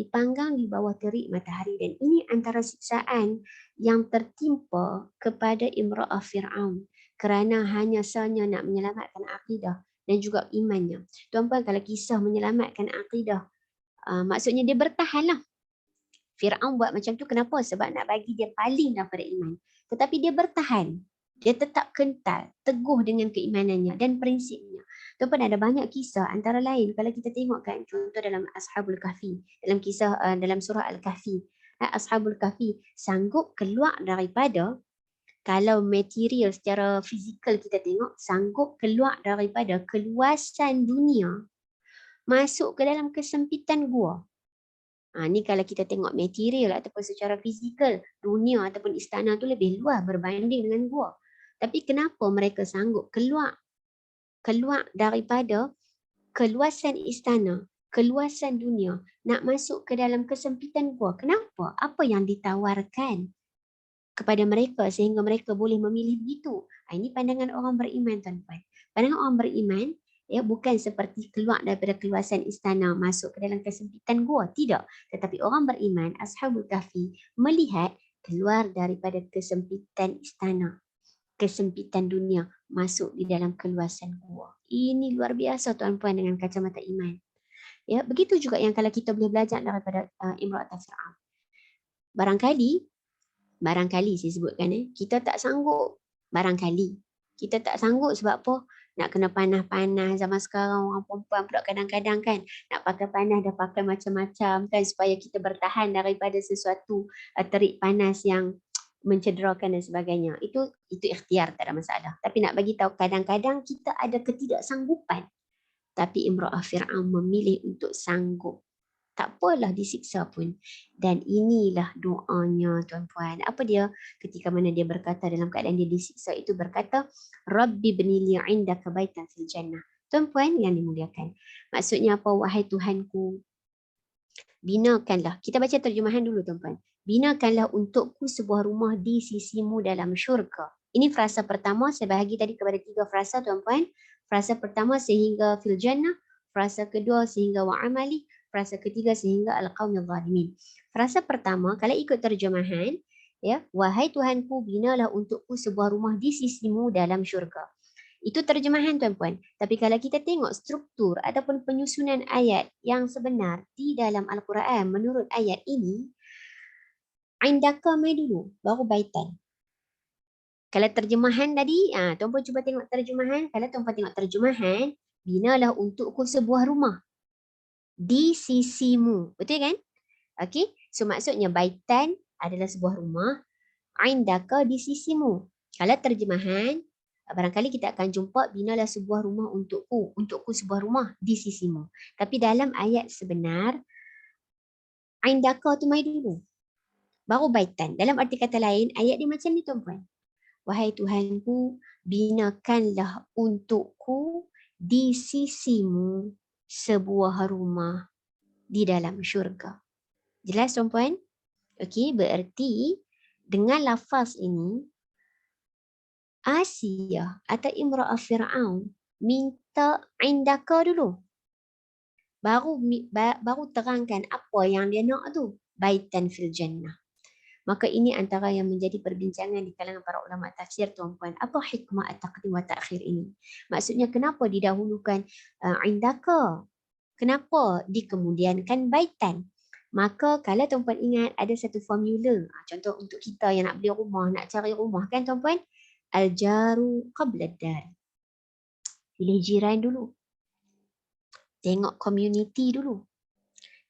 di bawah terik matahari. Dan ini antara siksaan yang tertimpa kepada imra'ah Fir'aun kerana hanya sahaja nak menyelamatkan akidah dan juga imannya. Tuan-puan, kalau kisah menyelamatkan akidah, maksudnya dia bertahanlah. Fir'aun buat macam tu kenapa? Sebab nak bagi dia paling daripada iman. Tetapi dia bertahan. Dia tetap kental, teguh dengan keimanannya dan prinsipnya. Tuan-puan, ada banyak kisah, antara lain kalau kita tengok kan, contoh dalam Ashabul Kahfi, dalam kisah dalam surah Al-Kahfi. Ashabul Kahfi sanggup keluar daripada, kalau material secara fizikal kita tengok, sanggup keluar daripada keluasan dunia, masuk ke dalam kesempitan gua. Ni kalau kita tengok material ataupun secara fizikal, dunia ataupun istana tu lebih luas berbanding dengan gua. Tapi kenapa mereka sanggup keluar daripada keluasan istana, keluasan dunia, nak masuk ke dalam kesempitan gua? Kenapa? Apa yang ditawarkan kepada mereka sehingga mereka boleh memilih begitu? Ini pandangan orang beriman, tuan-tuan. Pandangan orang beriman, ya, bukan seperti keluar daripada keluasan istana masuk ke dalam kesempitan gua, tidak. Tetapi orang beriman, Ashabul Kahfi, melihat keluar daripada kesempitan istana, kesempitan dunia, masuk di dalam keluasan gua. Ini luar biasa, tuan-puan, dengan kacamata iman. Ya, begitu juga yang kalau kita boleh belajar daripada Imra'at Fir'aun. Barangkali saya sebutkan, kita tak sanggup. Barangkali kita tak sanggup sebab apa? Nak kena panas-panas. Zaman sekarang orang perempuan pula kadang-kadang kan nak pakai panas, dah pakai macam-macam kan supaya kita bertahan daripada sesuatu terik panas yang mencederakan dan sebagainya. Itu ikhtiar, tak ada masalah. Tapi nak bagi tahu, kadang-kadang kita ada ketidaksanggupan. Tapi Imra'ah Fir'aun memilih untuk sanggup. Tak apalah disiksa pun. Dan inilah doanya, tuan-puan. Apa dia? Ketika mana dia berkata dalam keadaan dia disiksa itu, berkata, Rabbi bnili indaka baitan fil jannah. Tuan-puan yang dimuliakan. Maksudnya apa? Wahai Tuhanku, binakanlah. Kita baca terjemahan dulu, tuan-puan. Binakanlah untukku sebuah rumah di sisimu dalam syurga. Ini frasa pertama. Saya bahagi tadi kepada 3 frasa, tuan-puan. Frasa pertama sehingga fil jannah. Frasa kedua sehingga wa'amali. Frasa ketiga sehingga al-qawmil zalimin. Frasa pertama, kalau ikut terjemahan, ya, wahai Tuhanku, binalah untukku sebuah rumah di sisimu dalam syurga. Itu terjemahan, tuan-puan. Tapi kalau kita tengok struktur ataupun penyusunan ayat yang sebenar di dalam Al-Quran menurut ayat ini, indaka mai dulu, baru baitan. Kalau terjemahan tadi, tuan-puan cuba tengok terjemahan. Kalau tuan-puan tengok terjemahan, binalah untukku sebuah rumah di sisimu. Betul kan? Okey. So maksudnya baitan adalah sebuah rumah, indaka di sisimu. Kalau terjemahan, barangkali kita akan jumpa binalah sebuah rumah untukku sebuah rumah di sisimu. Tapi dalam ayat sebenar, indaka tu mai dulu, baru baitan. Dalam arti kata lain, ayat dia macam ni, tuan-puan. Wahai Tuhanku, binakanlah untukku di sisimu sebuah rumah di dalam syurga. Jelas, tuan-puan? Okey, berarti dengan lafaz ini, Asiyah atau Imra'ah Fir'aun minta indaka dulu. Baru terangkan apa yang dia nak tu. Baitan fil jannah. Maka ini antara yang menjadi perbincangan di kalangan para ulama tafsir, tuan-puan. Apa hikmah at-taqdim wa ta'khir ini? Maksudnya kenapa didahulukan indaka? Kenapa dikemudiankan baitan? Maka kalau tuan-puan ingat ada satu formula. Contoh untuk kita yang nak beli rumah, nak cari rumah kan, tuan-puan? Al-jaru qabla ad-dar. Pilih jiran dulu. Tengok community dulu.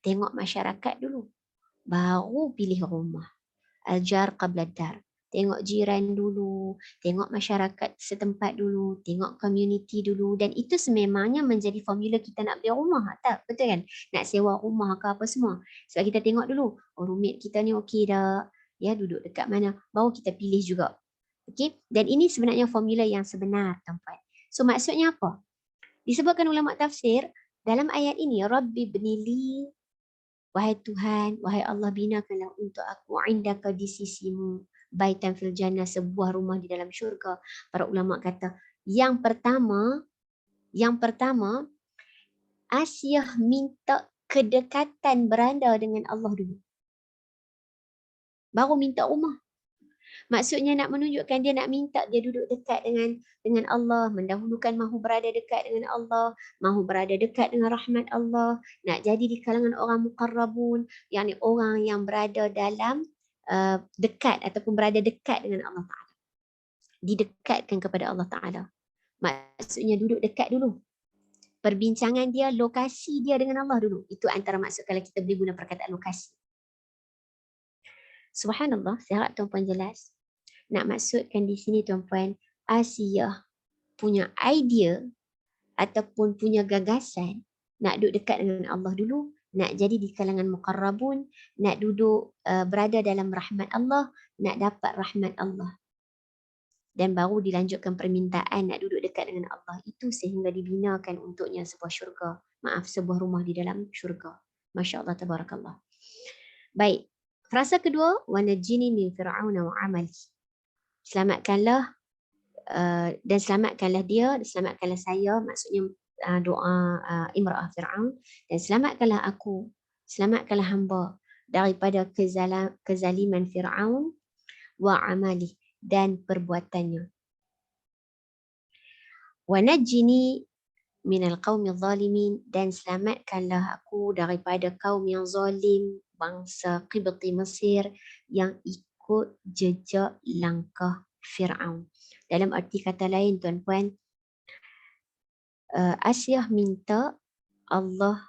Tengok masyarakat dulu. Baru pilih rumah. Al-jar qabla ad-dar. Tengok jiran dulu. Tengok masyarakat setempat dulu. Tengok community dulu. Dan itu sememangnya menjadi formula kita nak beli rumah. Tak? Betul kan? Nak sewa rumah ke apa semua. Sebab kita tengok dulu. Oh, roommate kita ni okey tak? Ya, duduk dekat mana? Baru kita pilih juga. Okay? Dan ini sebenarnya formula yang sebenar, tuan-puan. So maksudnya apa? Disebutkan ulama tafsir dalam ayat ini, Rabbi bnili, wahai Tuhan, wahai Allah, binakanlah untuk aku indaka di sisimu baitan fil jannah, sebuah rumah di dalam syurga. Para ulama kata, yang pertama Asiyah minta kedekatan beranda dengan Allah dulu. Baru minta rumah. Maksudnya nak menunjukkan dia nak minta dia duduk dekat dengan Allah, mendahulukan mahu berada dekat dengan Allah, mahu berada dekat dengan rahmat Allah, nak jadi di kalangan orang muqarrabun, yakni orang yang berada dalam dekat ataupun berada dekat dengan Allah Ta'ala. Didekatkan kepada Allah Ta'ala. Maksudnya duduk dekat dulu. Perbincangan dia, lokasi dia dengan Allah dulu. Itu antara maksud kalau kita boleh guna perkataan lokasi. Subhanallah, saya harap tuan-puan jelas. Nak maksudkan di sini, tuan-puan, Asiyah punya idea ataupun punya gagasan nak duduk dekat dengan Allah dulu, nak jadi di kalangan muqarrabun, nak duduk berada dalam rahmat Allah, nak dapat rahmat Allah. dan baru dilanjutkan permintaan nak duduk dekat dengan Allah itu sehingga dibinakan untuknya sebuah syurga. Sebuah rumah di dalam syurga. Masya Allah, tabarakallah. Baik, frasa kedua, wa najjini min fir'auna wa amali. Selamatkanlah dan selamatkanlah dia, selamatkanlah saya, maksudnya doa imra'ah Fir'aun, dan selamatkanlah aku, selamatkanlah hamba daripada kezaliman Fir'aun wa amali, dan perbuatannya. Wa najjini minal qaumil zalimin, dan selamatkanlah aku daripada kaum yang zalim, bangsa Qibti Mesir yang ikut jejak langkah Fir'aun. Dalam arti kata lain, tuan-puan, Asyah minta Allah,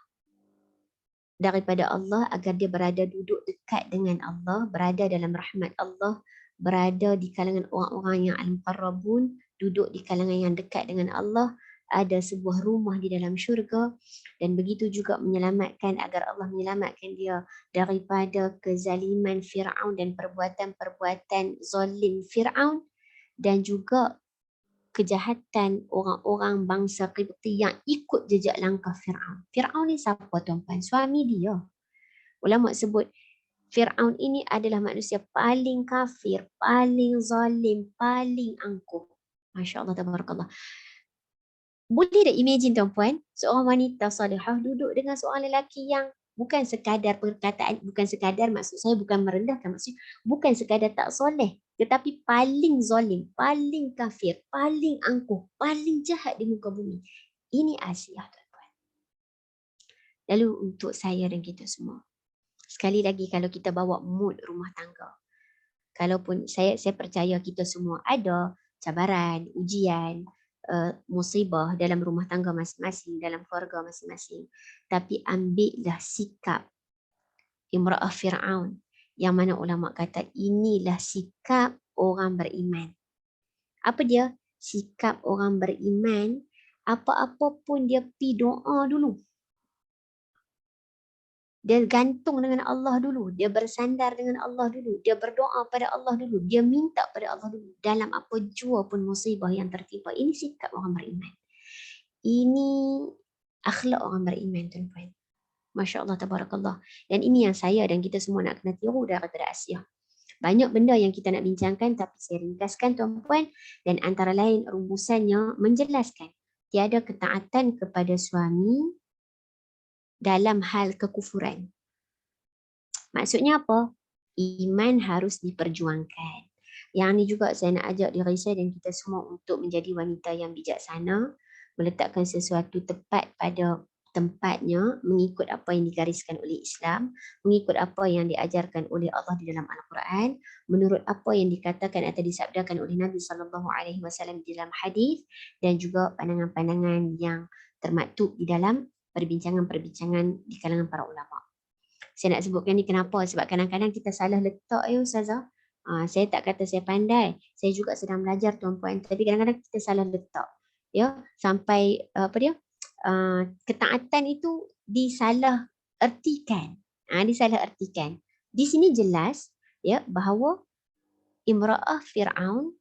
daripada Allah, agar dia berada duduk dekat dengan Allah, berada dalam rahmat Allah, berada di kalangan orang-orang yang al-muqarrabun, duduk di kalangan yang dekat dengan Allah, ada sebuah rumah di dalam syurga, dan begitu juga menyelamatkan, agar Allah menyelamatkan dia daripada kezaliman Fir'aun dan perbuatan-perbuatan zalim Fir'aun, dan juga kejahatan orang-orang bangsa Qibti yang ikut jejak langkah Fir'aun. Fir'aun ni siapa, tuan-puan? Suami dia. Ulama sebut Fir'aun ini adalah manusia paling kafir, paling zalim, paling angkuh. Masya Allah, tabarakallah. Boleh tak imagine, tuan-puan, seorang wanita salihah duduk dengan seorang lelaki yang bukan sekadar perkataan, bukan sekadar, maksud saya bukan merendahkan, maksudnya bukan sekadar tak soleh, tetapi paling zalim, paling kafir, paling angkuh, paling jahat di muka bumi. Ini Asyah, tuan-tuan. Lalu untuk saya dan kita semua, sekali lagi, kalau kita bawa mood rumah tangga, kalaupun saya percaya kita semua ada cabaran, ujian, musibah dalam rumah tangga masing-masing, dalam keluarga masing-masing, tapi ambillah sikap imra'ah Fir'aun, yang mana ulama kata inilah sikap orang beriman. Apa dia? Sikap orang beriman, apa-apa pun dia pi doa dulu. Dia gantung dengan Allah dulu, dia bersandar dengan Allah dulu, dia berdoa pada Allah dulu, dia minta pada Allah dulu dalam apa jua pun musibah yang tertimpa. Ini sikap orang beriman. Ini akhlak orang beriman, tuan-tuan. Masya Allah, tabarakallah. Dan ini yang saya dan kita semua nak kena tiru daripada Asyah. Banyak benda yang kita nak bincangkan, tapi saya ringkaskan, tuan-puan, dan antara lain rumusannya menjelaskan tiada ketaatan kepada suami dalam hal kekufuran. Maksudnya apa? Iman harus diperjuangkan. Yang ni juga saya nak ajak diri saya dan kita semua untuk menjadi wanita yang bijaksana, meletakkan sesuatu tepat pada tempatnya, mengikut apa yang digariskan oleh Islam, mengikut apa yang diajarkan oleh Allah di dalam Al-Quran, menurut apa yang dikatakan atau disabdakan oleh Nabi SAW di dalam hadis, dan juga pandangan-pandangan yang termaktub di dalam perbincangan-perbincangan di kalangan para ulama. Saya nak sebutkan ni kenapa? Sebab kadang-kadang kita salah letak ya Ustazah. Saya tak kata saya pandai. Saya juga sedang belajar, tuan-puan. Tapi kadang-kadang kita salah letak. Ya, sampai ketaatan itu disalah ertikan. Disalah ertikan. Di sini jelas ya bahawa imra'ah Fir'aun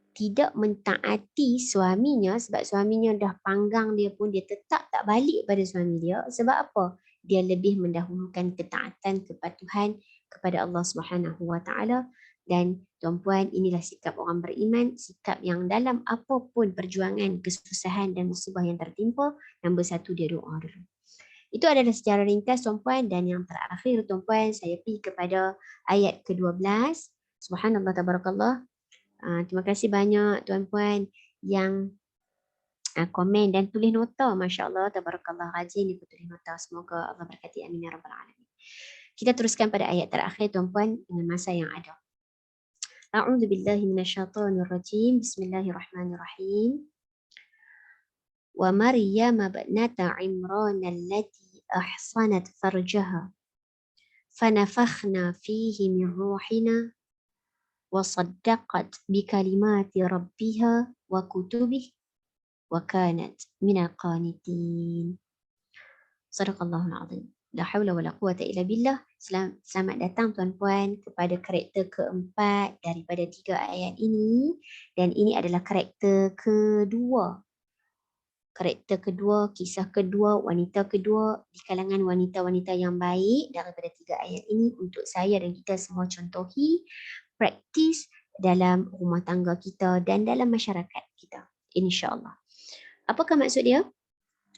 tidak mentaati suaminya, sebab suaminya dah panggang dia pun dia tetap tak balik pada suami dia. Sebab apa? Dia lebih mendahulukan ketaatan kepatuhan kepada Allah Subhanahu Wa Taala. Dan tuan-puan, inilah sikap orang beriman, sikap yang dalam apapun perjuangan, kesusahan dan musibah yang tertimpa, nombor satu dia doa dulu. Itu adalah secara ringkas, tuan-puan. Dan yang terakhir, tuan-puan, saya pergi kepada ayat ke-12. Subhanallah, tabarakallah. Terima kasih banyak tuan-puan yang komen dan tulis nota. Masya Allah, tabarakallah, rajin dia tulis nota. Semoga Allah berkati, amin ya rabbal alamin. Kita teruskan pada ayat terakhir, tuan-puan, dengan masa yang ada. A'udzu billahi minasyaitonir rajim. Bismillahirrahmanirrahim. Wa Maryam ibnata Imran allati ahsanat farjaha fanafakhna fihi min ruhina وصدقت بكلمات ربها وكتبه وكانت من القانتين. صدق الله العظيم. La haula wala quwata illa billah. Selamat datang tuan-puan kepada karakter keempat daripada 3 ayat ini. Dan ini adalah karakter kedua. Karakter kedua, kisah kedua, wanita kedua di kalangan wanita-wanita yang baik daripada 3 ayat ini untuk saya dan kita semua contohi, praktis dalam rumah tangga kita dan dalam masyarakat kita. InsyaAllah. Apakah maksud dia?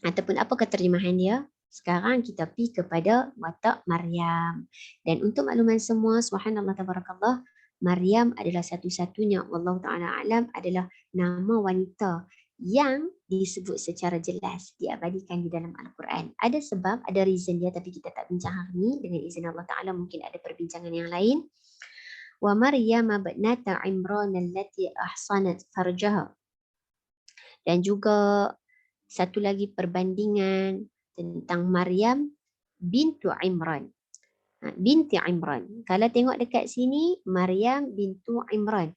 Ataupun apakah terjemahan dia? Sekarang kita pergi kepada watak Maryam. Dan untuk makluman semua, subhanallah tabarakallah, Maryam adalah satu-satunya, wallahu ta'ala alam, adalah nama wanita yang disebut secara jelas, diabadikan di dalam Al-Quran. Ada sebab, ada reason dia, tapi kita tak bincang hari ini. Dengan izin Allah Ta'ala mungkin ada perbincangan yang lain. Wa Maryam ibnata Imran allati ahsanat farjaha. Dan juga satu lagi perbandingan tentang Maryam bintu Imran. Binti Imran. Kalau tengok dekat sini, Maryam bintu Imran.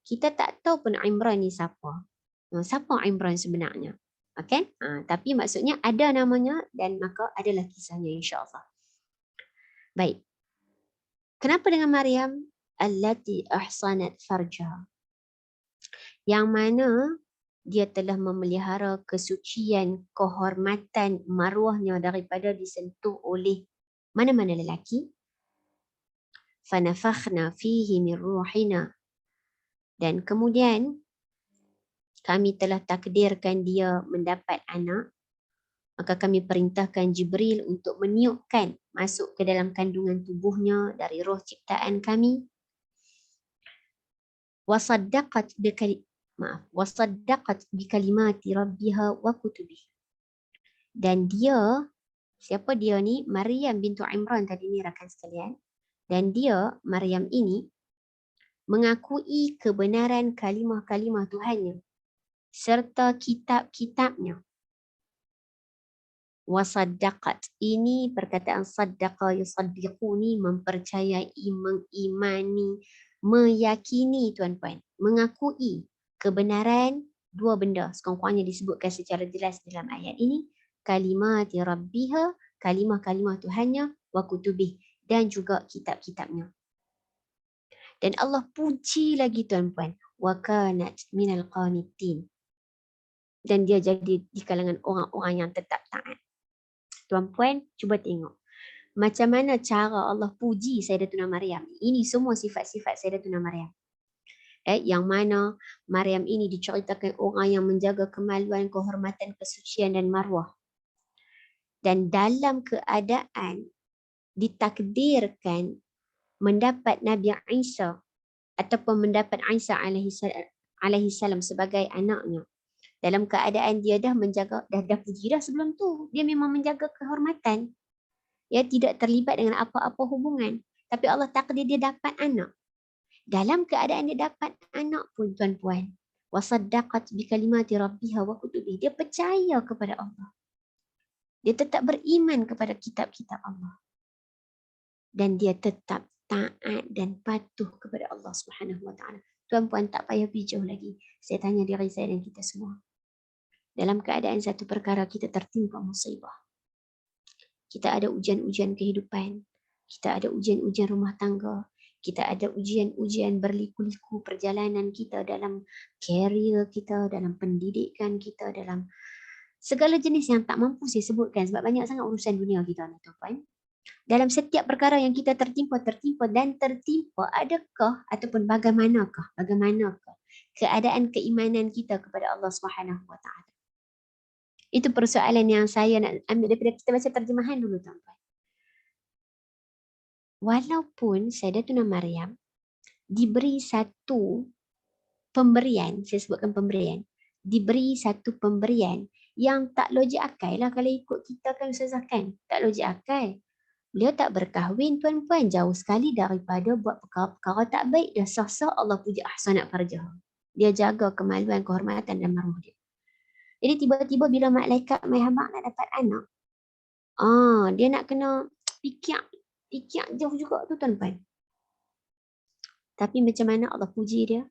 Kita tak tahu pun Imran ni siapa. Siapa Imran sebenarnya? Okay? Tapi maksudnya ada namanya dan maka adalah kisahnya insyaAllah. Baik. Kenapa dengan Maryam? Allati ahsanat farjaha. Yang mana dia telah memelihara kesucian, kehormatan, maruahnya daripada disentuh oleh mana-mana lelaki. Fanafakhna fihi min ruhina. Dan kemudian kami telah takdirkan dia mendapat anak. Maka kami perintahkan Jibril untuk meniupkan masuk ke dalam kandungan tubuhnya dari roh ciptaan kami. Wasaddaqat bikalimati rabbiha wa kutubihi. Dan dia, siapa dia ni? Maryam bintu Imran tadi ni rakan sekalian. Dan dia, Maryam ini, mengakui kebenaran kalimah-kalimah Tuhannya serta kitab-kitabnya. Wasaddaqat, ini perkataan saddaqa yusaddiquni, mempercayai, mengimani, meyakini tuan-puan, mengakui kebenaran dua benda sekurang-kurangnya disebutkan secara jelas dalam ayat ini, kalimati rabbiha, kalimah-kalimah Tuhannya, wa kutubih, dan juga kitab-kitabnya. Dan Allah puji lagi tuan-puan, wa kanat minal qanitin, dan dia jadi di kalangan orang-orang yang tetap taat. Tuan-puan, cuba tengok macam mana cara Allah puji Sayyidatuna Maryam. Ini semua sifat-sifat Sayyidatuna Maryam. Yang mana Maryam ini diceritakan orang yang menjaga kemaluan, kehormatan, kesucian dan maruah. Dan dalam keadaan ditakdirkan mendapat Nabi Isa ataupun mendapat Isa alaihi salam sebagai anaknya. Dalam keadaan dia dah menjaga, dah puji dah sebelum tu. Dia memang menjaga kehormatan. Ya, tidak terlibat dengan apa-apa hubungan. Tapi Allah takdir dia dapat anak. Dalam keadaan dia dapat anak pun tuan-puan. Wasaddaqat bikalimati rabbiha wa kutubihi. Dia percaya kepada Allah. Dia tetap beriman kepada kitab-kitab Allah. Dan dia tetap taat dan patuh kepada Allah Subhanahu Wa Taala. Tuan-puan tak payah pergi jauh lagi. Saya tanya diri saya dan kita semua. Dalam keadaan satu perkara kita tertimpa musibah. Kita ada ujian-ujian kehidupan. Kita ada ujian-ujian rumah tangga. Kita ada ujian-ujian berliku-liku perjalanan kita dalam karier kita, dalam pendidikan kita, dalam segala jenis yang tak mampu saya sebutkan sebab banyak sangat urusan dunia kita, tuan-tuan. Dalam setiap perkara yang kita tertimpa, adakah ataupun bagaimanakah keadaan keimanan kita kepada Allah Subhanahu Wa Taala? Itu persoalan yang saya nak ambil daripada kita baca terjemahan dulu, tuan-tuan. Walaupun Sayyidatuna Maryam diberi satu pemberian, saya sebutkan pemberian, diberi satu pemberian yang tak logik akal lah kalau ikut kita kan Ustazah kan, tak logik akal. Beliau tak berkahwin tuan-puan, jauh sekali daripada buat perkara-perkara tak baik, dah sah-sah Allah puji ahsanat farjaha. Dia jaga kemaluan, kehormatan dan maruah dia. Jadi tiba-tiba bila malaikat mai habaq nak dapat anak, dia nak kena fikir jauh juga tu tuan-puan. Tapi macam mana Allah puji dia?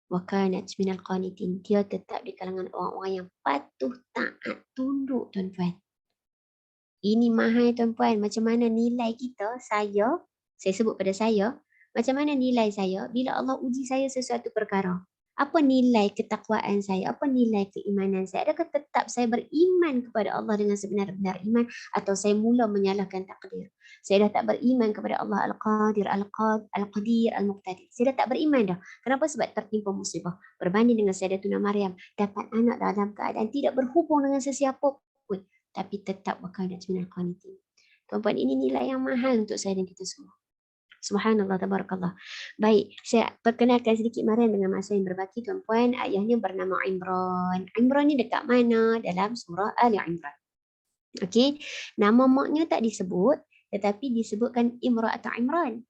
Wa kanat minal qanitin. Dia tetap di kalangan orang-orang yang patuh, taat, tunduk tuan-puan. Ini mahal tuan-puan. Macam mana nilai kita, saya sebut pada saya, macam mana nilai saya bila Allah uji saya sesuatu perkara. Apa nilai ketakwaan saya? Apa nilai keimanan saya? Adakah tetap saya beriman kepada Allah dengan sebenar-benar iman atau saya mula menyalahkan takdir? Saya dah tak beriman kepada Allah Al-Qadir, Al-Qadir, Al-Muqtadir. Saya dah tak beriman dah. Kenapa? Sebab tertimpa musibah. Berbanding dengan Sayyidatuna Maryam, dapat anak dalam keadaan tidak berhubung dengan sesiapa pun, tapi tetap berkanat minal qanitin. Tuan-puan, ini nilai yang mahal untuk saya dan kita semua. Subhanallah, tabarakallah. Baik, saya perkenalkan sedikit Maryam dengan masa yang berbaki tuan-puan. Ayahnya bernama Imran. Imran ni dekat mana? Dalam surah Ali Imran. Okey, nama maknya tak disebut, tetapi disebutkan Imrah atau Imran.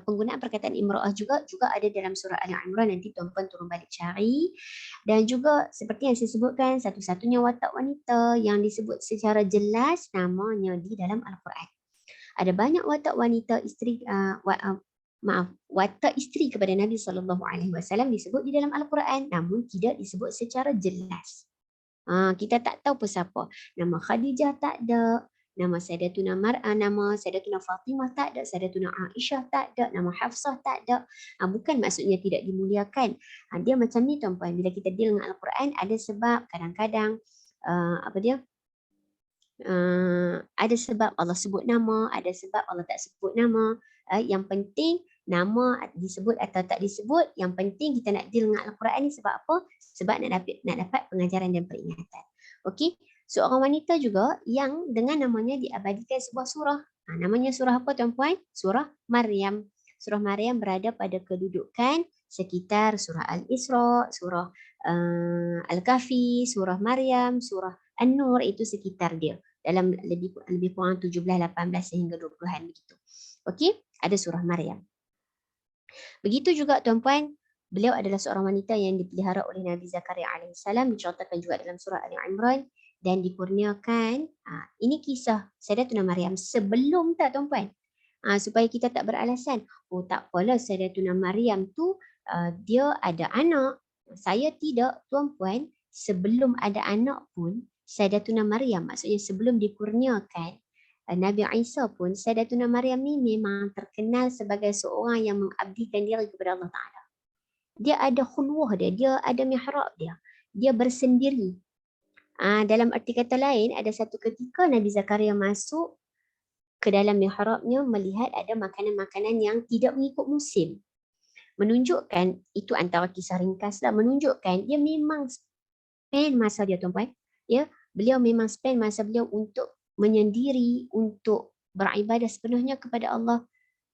Penggunaan perkataan imra'ah juga ada dalam surah Ali Imran. Nanti tuan-puan turun balik cari. Dan juga seperti yang saya sebutkan, satu-satunya watak wanita yang disebut secara jelas namanya di dalam Al-Quran. Ada banyak watak wanita isteri, watak isteri kepada Nabi SAW disebut di dalam Al-Quran, namun tidak disebut secara jelas. Kita tak tahu pun siapa. Nama Khadijah tak ada, nama Sayyidatuna nama Sayyidatuna Fatimah tak ada, Sayyidatuna Aisyah tak ada, nama Hafsah tak ada. Bukan maksudnya tidak dimuliakan. Dia macam ni tuan-puan, bila kita deal dengan Al-Quran, ada sebab kadang-kadang ada sebab Allah sebut nama, ada sebab Allah tak sebut nama. Yang penting nama disebut atau tak disebut, yang penting kita nak deal dengan Al-Quran ni sebab apa? Sebab nak dapat pengajaran dan peringatan. Okey, seorang wanita juga yang dengan namanya diabadikan sebuah surah. Namanya surah apa tuan-puan? Surah Maryam. Surah Maryam berada pada kedudukan sekitar surah Al-Isra, surah Al-Kahfi, surah Maryam, surah An-Nur, itu sekitar dia. Dalam lebih kurang 17, 18 sehingga 20-an begitu. Okey, ada surah Maryam. Begitu juga tuan-puan, beliau adalah seorang wanita yang dipelihara oleh Nabi Zakaria alaihissalam, dicontohkan juga dalam surah Ali Imran, dan dikurniakan, ini kisah Sayyidatuna Maryam sebelum tak tuan-puan. Supaya kita tak beralasan, tak apalah Sayyidatuna Maryam tu dia ada anak. Saya tidak tuan-puan, sebelum ada anak pun Sayyidatuna Maryam, maksudnya sebelum dikurniakan Nabi Isa pun, Sayyidatuna Maryam ni memang terkenal sebagai seorang yang mengabdikan diri kepada Allah Ta'ala. Dia ada khulwah dia ada mihrab dia bersendiri. Dalam arti kata lain, ada satu ketika Nabi Zakaria masuk ke dalam mihrabnya melihat ada makanan-makanan yang tidak mengikut musim. Menunjukkan, itu antara kisah ringkas lah, menunjukkan dia memang spend masa dia tuan-puan. Ya, beliau memang spend masa beliau untuk menyendiri, untuk beribadah sepenuhnya kepada Allah.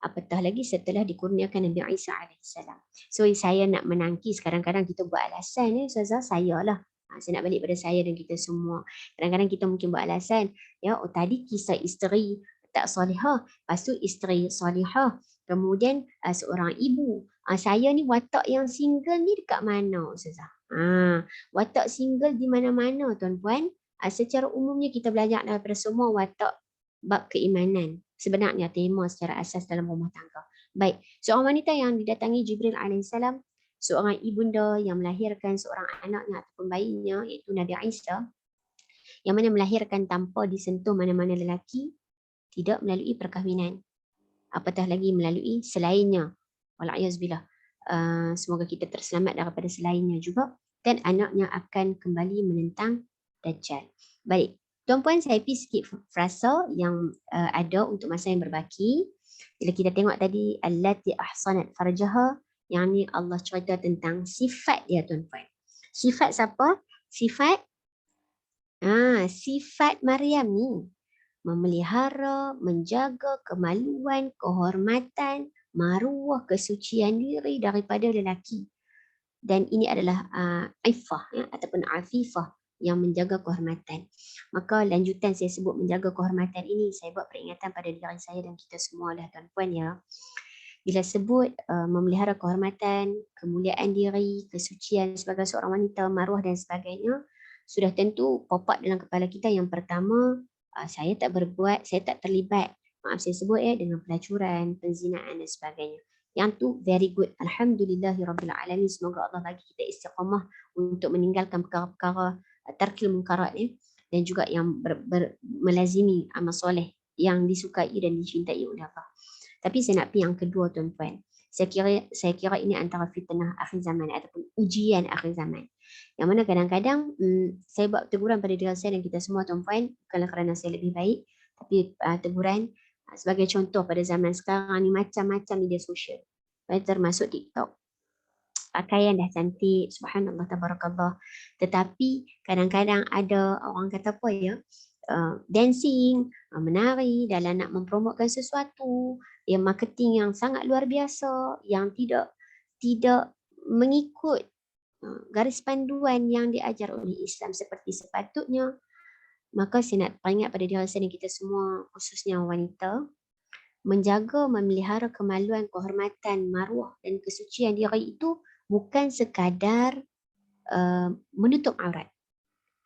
Apatah lagi setelah dikurniakan Nabi Isa alaihissalam. So saya nak menangkis, kadang-kadang kita buat alasan ni, Ustazah, saya lah. Saya nak balik pada saya dan kita semua. Kadang-kadang kita mungkin buat alasan, ya, tadi kisah isteri tak solihah, lepas tu isteri solihah, kemudian seorang ibu. Saya ni watak yang single ni dekat mana, Ustazah? Watak single di mana-mana tuan-puan. Secara umumnya kita belajar daripada semua watak bab keimanan. Sebenarnya tema secara asas dalam rumah tangga. Baik, seorang wanita yang didatangi Jibril alaihissalam, seorang ibunda yang melahirkan seorang anaknya ataupun bayinya, iaitu Nabi Isa, yang mana melahirkan tanpa disentuh mana-mana lelaki, tidak melalui perkahwinan. Apatah lagi melalui selainnya. Wal'iyazbillah. Semoga kita terselamat daripada selainnya juga. Dan anaknya akan kembali menentang Dajjal. Baik, tuan-puan, saya pergi sikit frasa yang ada untuk masa yang berbaki. Bila kita tengok tadi, allati ahsanat farjaha, yang ni Allah cerita tentang sifat dia tuan-puan. Sifat siapa? Sifat Maryam ni. Memelihara, menjaga kemaluan, kehormatan, maruah, kesucian diri daripada lelaki. Dan ini adalah Iffah ataupun Afifah, yang menjaga kehormatan. Maka lanjutan saya sebut menjaga kehormatan ini, saya buat peringatan pada diri saya dan kita semua lah tuan-puan ya. Bila sebut memelihara kehormatan, kemuliaan diri, kesucian sebagai seorang wanita, maruah dan sebagainya, sudah tentu pop up dalam kepala kita yang pertama, saya tak berbuat, saya tak terlibat, maaf saya sebut dengan pelacuran, penzinaan dan sebagainya. Yang tu very good. Alhamdulillahirrabbilalamin. Semoga Allah bagi kita istiqamah untuk meninggalkan perkara-perkara tarkil munkarat ni. dan juga yang melazimi amal soleh yang disukai dan dicintai oleh Allah. Tapi saya nak pergi yang kedua tuan-puan. Saya kira ini antara fitnah akhir zaman ataupun ujian akhir zaman. Yang mana kadang-kadang saya buat teguran pada diri saya dan kita semua tuan-puan, bukanlah kerana saya lebih baik, tapi teguran sebagai contoh pada zaman sekarang ni macam-macam media sosial. Termasuk TikTok. Pakaian dah cantik, subhanallah, tabarakallah. Tetapi kadang-kadang ada orang kata apa ya, dancing, menari dalam nak mempromotkan sesuatu, yang marketing yang sangat luar biasa, yang tidak mengikut garis panduan yang diajar oleh Islam seperti sepatutnya. Maka saya nak peringat pada diri saya dan kita semua, khususnya wanita, menjaga, memelihara kemaluan, kehormatan, maruah dan kesucian diri itu bukan sekadar menutup aurat.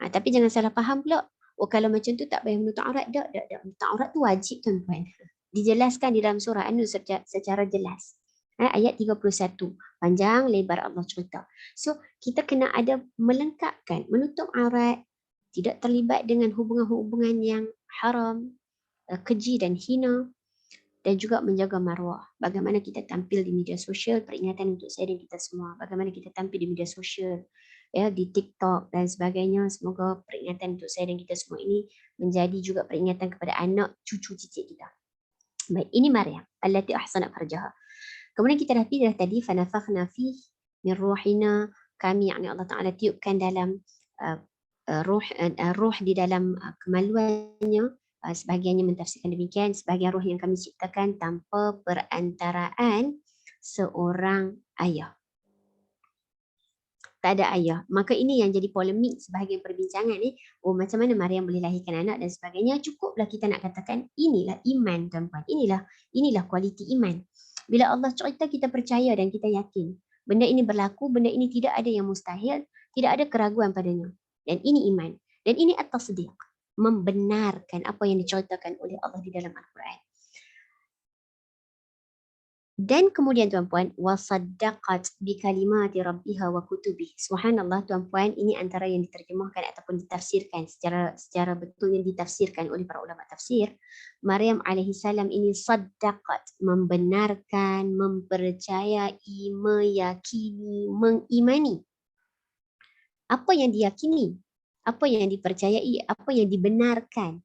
Tapi jangan salah faham pula. Kalau macam tu tak payah menutup aurat. Tak. Menutup aurat tu wajib tuan-tuan. Dijelaskan di dalam surah An-Nur secara jelas. Ayat 31. Panjang lebar Allah cerita. So, kita kena ada melengkapkan. Menutup aurat. Tidak terlibat dengan hubungan-hubungan yang haram, keji dan hina. Dan juga menjaga maruah. Bagaimana kita tampil di media sosial, peringatan untuk saya dan kita semua. Bagaimana kita tampil di media sosial, ya, di TikTok dan sebagainya. Semoga peringatan untuk saya dan kita semua ini menjadi juga peringatan kepada anak, cucu cicit kita. Baik, ini Maryam allati ahsanat farjaha. Kemudian kita dah pilih tadi fanafakhna fi min ruhina, kami yakni Allah Taala tiupkan dalam ruh di dalam kemaluannya. Sebahagiannya mentafsirkan demikian, sebahagian roh yang kami ciptakan tanpa perantaraan seorang ayah. Tak ada ayah. Maka ini yang jadi polemik sebahagian perbincangan ni. Macam mana Maryam boleh lahirkan anak dan sebagainya. Cukuplah kita nak katakan inilah iman tuan-puan. Inilah kualiti iman. Bila Allah cerita, kita percaya dan kita yakin. Benda ini berlaku, benda ini tidak ada yang mustahil, tidak ada keraguan padanya. Dan ini iman. Dan ini at-tasdiq. Membenarkan apa yang diceritakan oleh Allah di dalam Al-Quran. Dan kemudian tuan-puan, wasaddaqat bi kalimati rabbiha wa kutubih. Subhanallah tuan-puan, ini antara yang diterjemahkan ataupun ditafsirkan secara betul yang ditafsirkan oleh para ulama tafsir. Maryam alaihi salam ini saddaqat, membenarkan, mempercayai, meyakini, mengimani. Apa yang diyakini? Apa yang dipercayai, apa yang dibenarkan.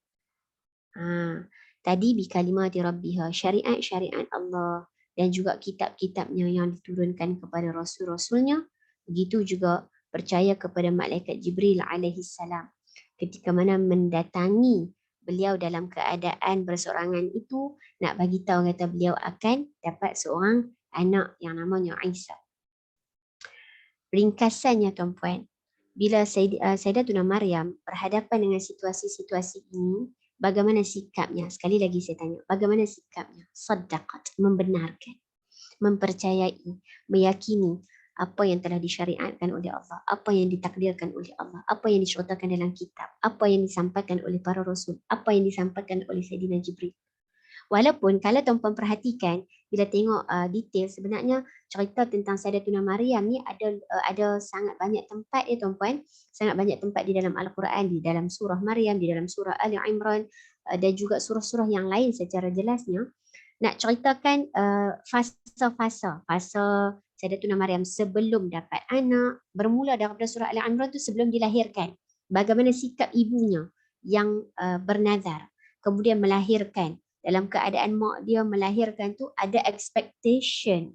Tadi bi kalimati rabbiha, syariat-syariat Allah dan juga kitab-kitabnya yang diturunkan kepada rasul-rasulnya. Begitu juga percaya kepada malaikat Jibril alaihi salam. Ketika mana mendatangi beliau dalam keadaan bersorangan itu, nak bagi tahu kata beliau akan dapat seorang anak yang namanya Isa. Ringkasannya tuan-puan, bila Sayyidatuna Maryam berhadapan dengan situasi-situasi ini, bagaimana sikapnya? Sekali lagi saya tanya, bagaimana sikapnya? Saddaqat, membenarkan, mempercayai, meyakini apa yang telah disyariatkan oleh Allah, apa yang ditakdirkan oleh Allah, apa yang diceritakan dalam kitab, apa yang disampaikan oleh para rasul, apa yang disampaikan oleh Sayyidina Jibril. Walaupun kalau tuan-puan perhatikan, bila tengok detail, sebenarnya cerita tentang Sayyidatuna Maryam ni ada sangat banyak tempat ya tuan-puan, sangat banyak tempat di dalam Al-Quran, di dalam surah Maryam, di dalam surah Ali Imran dan juga surah-surah yang lain secara jelasnya nak ceritakan fasa Sayyidatuna Maryam sebelum dapat anak, bermula daripada surah Ali Imran tu sebelum dilahirkan. Bagaimana sikap ibunya yang bernazar, kemudian melahirkan. Dalam keadaan mak dia melahirkan tu ada expectation,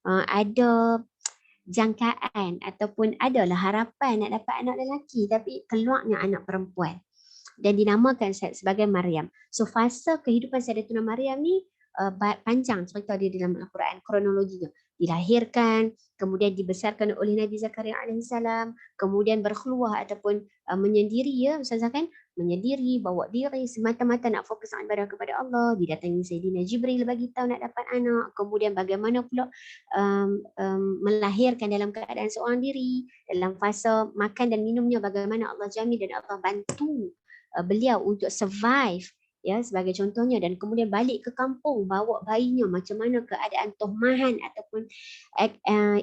ada jangkaan ataupun adalah harapan nak dapat anak lelaki tapi keluarnya anak perempuan dan dinamakan sebagai Maryam. So fasa kehidupan Sayyidatuna Maryam ni panjang cerita dia dalam Al-Quran, kronologinya. Dilahirkan, kemudian dibesarkan oleh Nabi Zakaria alaihissalam, kemudian berkhluwah ataupun menyendiri, ya Ustazah kan, menyendiri, bawa diri semata-mata nak fokus ibadah kepada Allah, didatangi Sayyidina Jibril bagi tahu nak dapat anak, kemudian bagaimana pula melahirkan dalam keadaan seorang diri, dalam fasa makan dan minumnya bagaimana Allah jamin dan Allah bantu beliau untuk survive, ya, sebagai contohnya, dan kemudian balik ke kampung bawa bayinya, macam mana keadaan tohmahan ataupun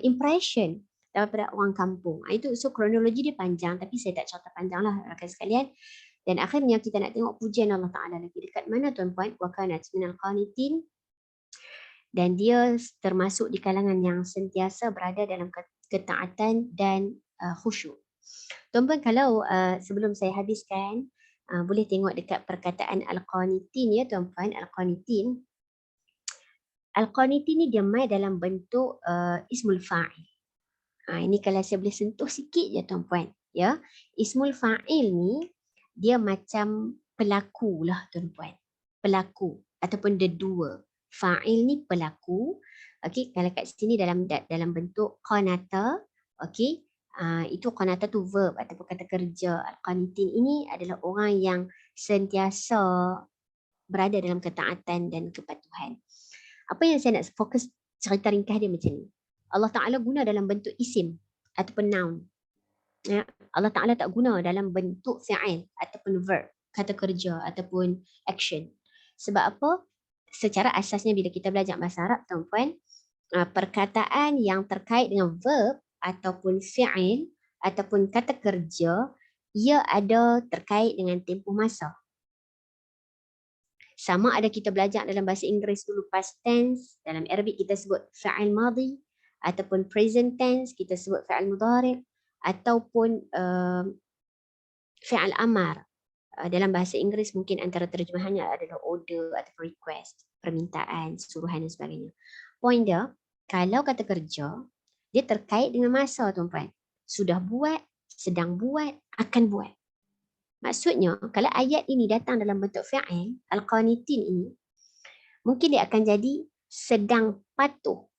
impression daripada orang kampung. Itu so kronologi dia panjang tapi saya tak cerita panjang lah rakan sekalian. Dan akhirnya kita nak tengok pujian Allah Ta'ala lagi. Dekat mana tuan-puan? Wa kanat minal qanitin. Dan dia termasuk di kalangan yang sentiasa berada dalam ketaatan dan khusyuk. Tuan-puan, kalau sebelum saya habiskan, boleh tengok dekat perkataan al-qanitin ya tuan-puan. Al-qanitin. Al-qanitin ni dia mai dalam bentuk ismul fa'il. Ini kalau saya boleh sentuh sikit je tuan-puan. Ya, ismul fa'il ni dia macam pelaku lah tuan-puan. Pelaku ataupun the doer. Fa'il ni pelaku. Okey, kalau kat sini dalam bentuk qanata, okey. Itu qanata tu verb ataupun kata kerja. Al-qanitin ini adalah orang yang sentiasa berada dalam ketaatan dan kepatuhan. Apa yang saya nak fokus cerita ringkas dia macam ni. Allah Ta'ala guna dalam bentuk isim ataupun noun. Ya, Allah Ta'ala tak guna dalam bentuk fi'il ataupun verb, kata kerja ataupun action. Sebab apa? Secara asasnya bila kita belajar bahasa Arab, tuan-puan, perkataan yang terkait dengan verb ataupun fi'il ataupun kata kerja, ia ada terkait dengan tempoh masa. Sama ada kita belajar dalam bahasa Inggeris dulu past tense, dalam Arabic kita sebut fa'il madhi, ataupun present tense kita sebut fa'il mudhari', ataupun fi'il amar. Dalam bahasa Inggeris mungkin antara terjemahannya adalah order atau request, permintaan, suruhan dan sebagainya. Point dia, kalau kata kerja, dia terkait dengan masa tuan-puan. Sudah buat, sedang buat, akan buat. Maksudnya, kalau ayat ini datang dalam bentuk fi'il, al-qanitin ini, mungkin dia akan jadi sedang patuh,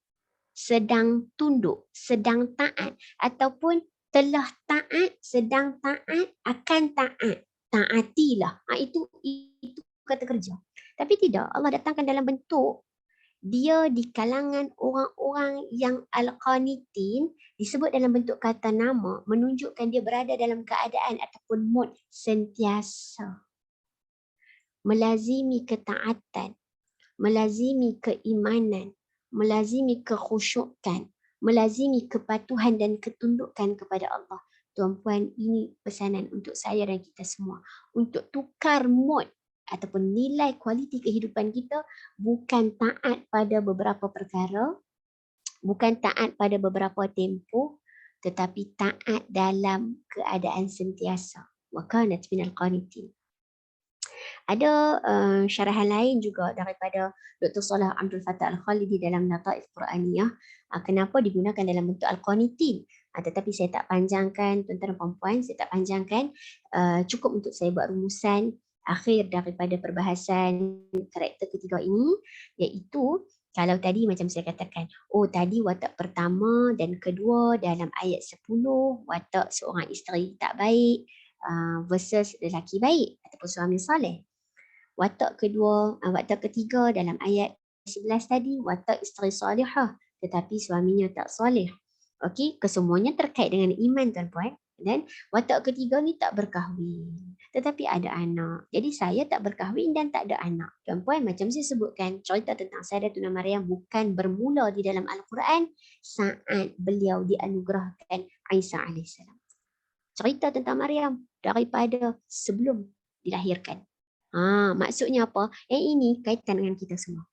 sedang tunduk, sedang taat, ataupun telah taat, sedang taat, akan taat. Taatilah. Itu kata kerja. Tapi tidak, Allah datangkan dalam bentuk dia di kalangan orang-orang yang al-qanitin, disebut dalam bentuk kata nama, menunjukkan dia berada dalam keadaan ataupun mod sentiasa melazimi ketaatan, melazimi keimanan, melazimi kekhusyukan, melazimi kepatuhan dan ketundukan kepada Allah. Tuan-puan, ini pesanan untuk saya dan kita semua. Untuk tukar mod ataupun nilai kualiti kehidupan kita, bukan taat pada beberapa perkara, bukan taat pada beberapa tempoh, tetapi taat dalam keadaan sentiasa. Wa kanat minal qanitin. Ada syarahan lain juga daripada Dr. Salah Abdul Fattah Al-Khalidi dalam Lataif Quraniyah. Kenapa digunakan dalam bentuk Al-Qanitin? Tetapi saya tak panjangkan, tuan-tuan dan puan-puan, saya tak panjangkan. Cukup untuk saya buat rumusan akhir daripada perbahasan karakter ketiga ini, iaitu kalau tadi macam saya katakan, tadi watak pertama dan kedua dalam ayat 10, watak seorang isteri tak baik versus lelaki baik ataupun suami soleh. Watak kedua, watak ketiga dalam ayat 11 tadi, watak isteri solehah tetapi suaminya tak soleh. Okey, kesemuanya terkait dengan iman tuan-puan. Dan watak ketiga ni tak berkahwin tetapi ada anak. Jadi saya tak berkahwin dan tak ada anak. Tuan-puan, macam saya sebutkan, cerita tentang Sayyidatuna Maryam bukan bermula di dalam Al-Quran saat beliau dianugerahkan Isa AS. Cerita tentang Maryam daripada sebelum dilahirkan. Maksudnya apa? Ini kaitan dengan kita semua.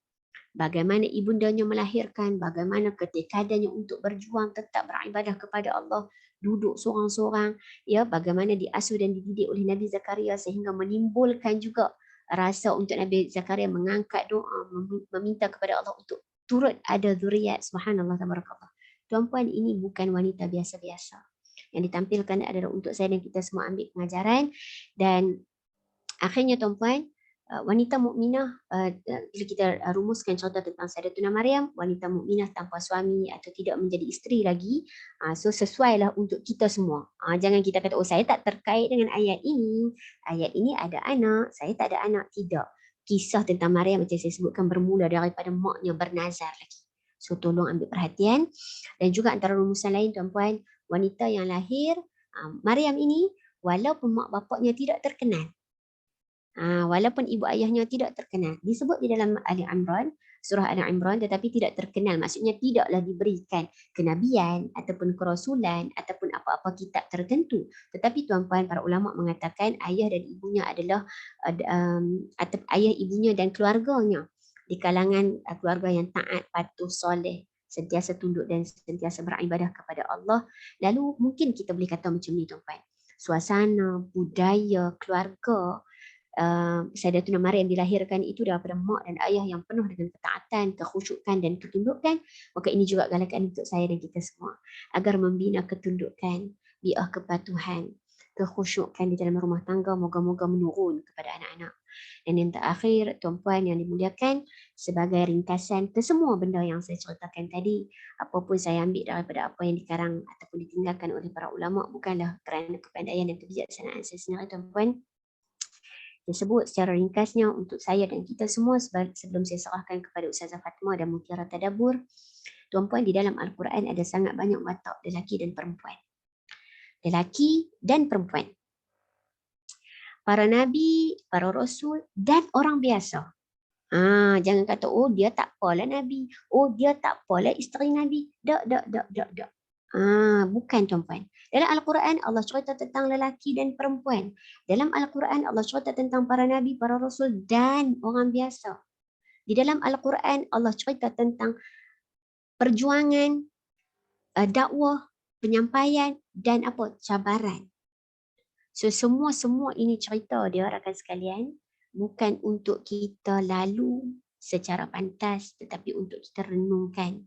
Bagaimana ibundanya melahirkan, bagaimana ketekadannya untuk berjuang tetap beribadah kepada Allah, duduk seorang-seorang, ya, bagaimana diasuh dan dididik oleh Nabi Zakaria sehingga menimbulkan juga rasa untuk Nabi Zakaria mengangkat doa, meminta kepada Allah untuk turut ada zuriat. Subhanallah tabarakallah. Tuan-puan, ini bukan wanita biasa-biasa. Yang ditampilkan adalah untuk saya dan kita semua ambil pengajaran. Dan akhirnya tuan-puan, wanita mukminah, bila kita rumuskan cerita tentang Sayyidatuna Maryam, wanita mukminah tanpa suami atau tidak menjadi isteri lagi, so sesuailah untuk kita semua. Jangan kita kata, saya tak terkait dengan ayat ini ada anak, saya tak ada anak. Tidak. Kisah tentang Maryam macam saya sebutkan bermula daripada maknya bernazar lagi. So tolong ambil perhatian. Dan juga antara rumusan lain tuan-puan, wanita yang lahir, Maryam ini, walaupun mak bapaknya tidak terkenal, walaupun ibu ayahnya tidak terkenal, disebut di dalam Ali Imran, surah Al-Imran tetapi tidak terkenal, maksudnya tidaklah diberikan kenabian ataupun kerasulan ataupun apa-apa kitab tertentu, tetapi tuan-puan para ulama mengatakan ayah dan ibunya adalah atau ayah ibunya dan keluarganya di kalangan keluarga yang taat, patuh, soleh, sentiasa tunduk dan sentiasa beribadah kepada Allah. Lalu mungkin kita boleh kata macam ni tuan-puan, suasana, budaya, keluarga Sayyidatuna Maryam dilahirkan itu daripada mak dan ayah yang penuh dengan ketaatan, kekhusyukan dan ketundukan, maka ini juga galakan untuk saya dan kita semua agar membina ketundukan, biah kepatuhan, kekhusyukan di dalam rumah tangga, moga-moga menurun kepada anak-anak. Dan yang terakhir, tuan-puan yang dimuliakan, sebagai ringkasan kesemua benda yang saya ceritakan tadi, apapun saya ambil daripada apa yang dikarang ataupun ditinggalkan oleh para ulama bukanlah kerana kepandaian dan kebijaksanaan saya sendiri, tuan-puan. Saya sebut secara ringkasnya untuk saya dan kita semua sebelum saya serahkan kepada Ustazah Fatimah dan Mutiara Tadabbur. Tuan-puan, di dalam Al-Quran ada sangat banyak watak lelaki dan perempuan. Lelaki dan perempuan. Para nabi, para rasul dan orang biasa. Jangan kata, oh dia tak apalah nabi. Oh dia tak apalah isteri nabi. Tak. Bukan tuan-puan. Dalam Al-Quran Allah cerita tentang lelaki dan perempuan. Dalam Al-Quran Allah cerita tentang para nabi, para rasul dan orang biasa. Di dalam Al-Quran Allah cerita tentang perjuangan, dakwah, penyampaian dan cabaran. So semua ini cerita dia rakan sekalian bukan untuk kita lalu secara pantas tetapi untuk kita renungkan.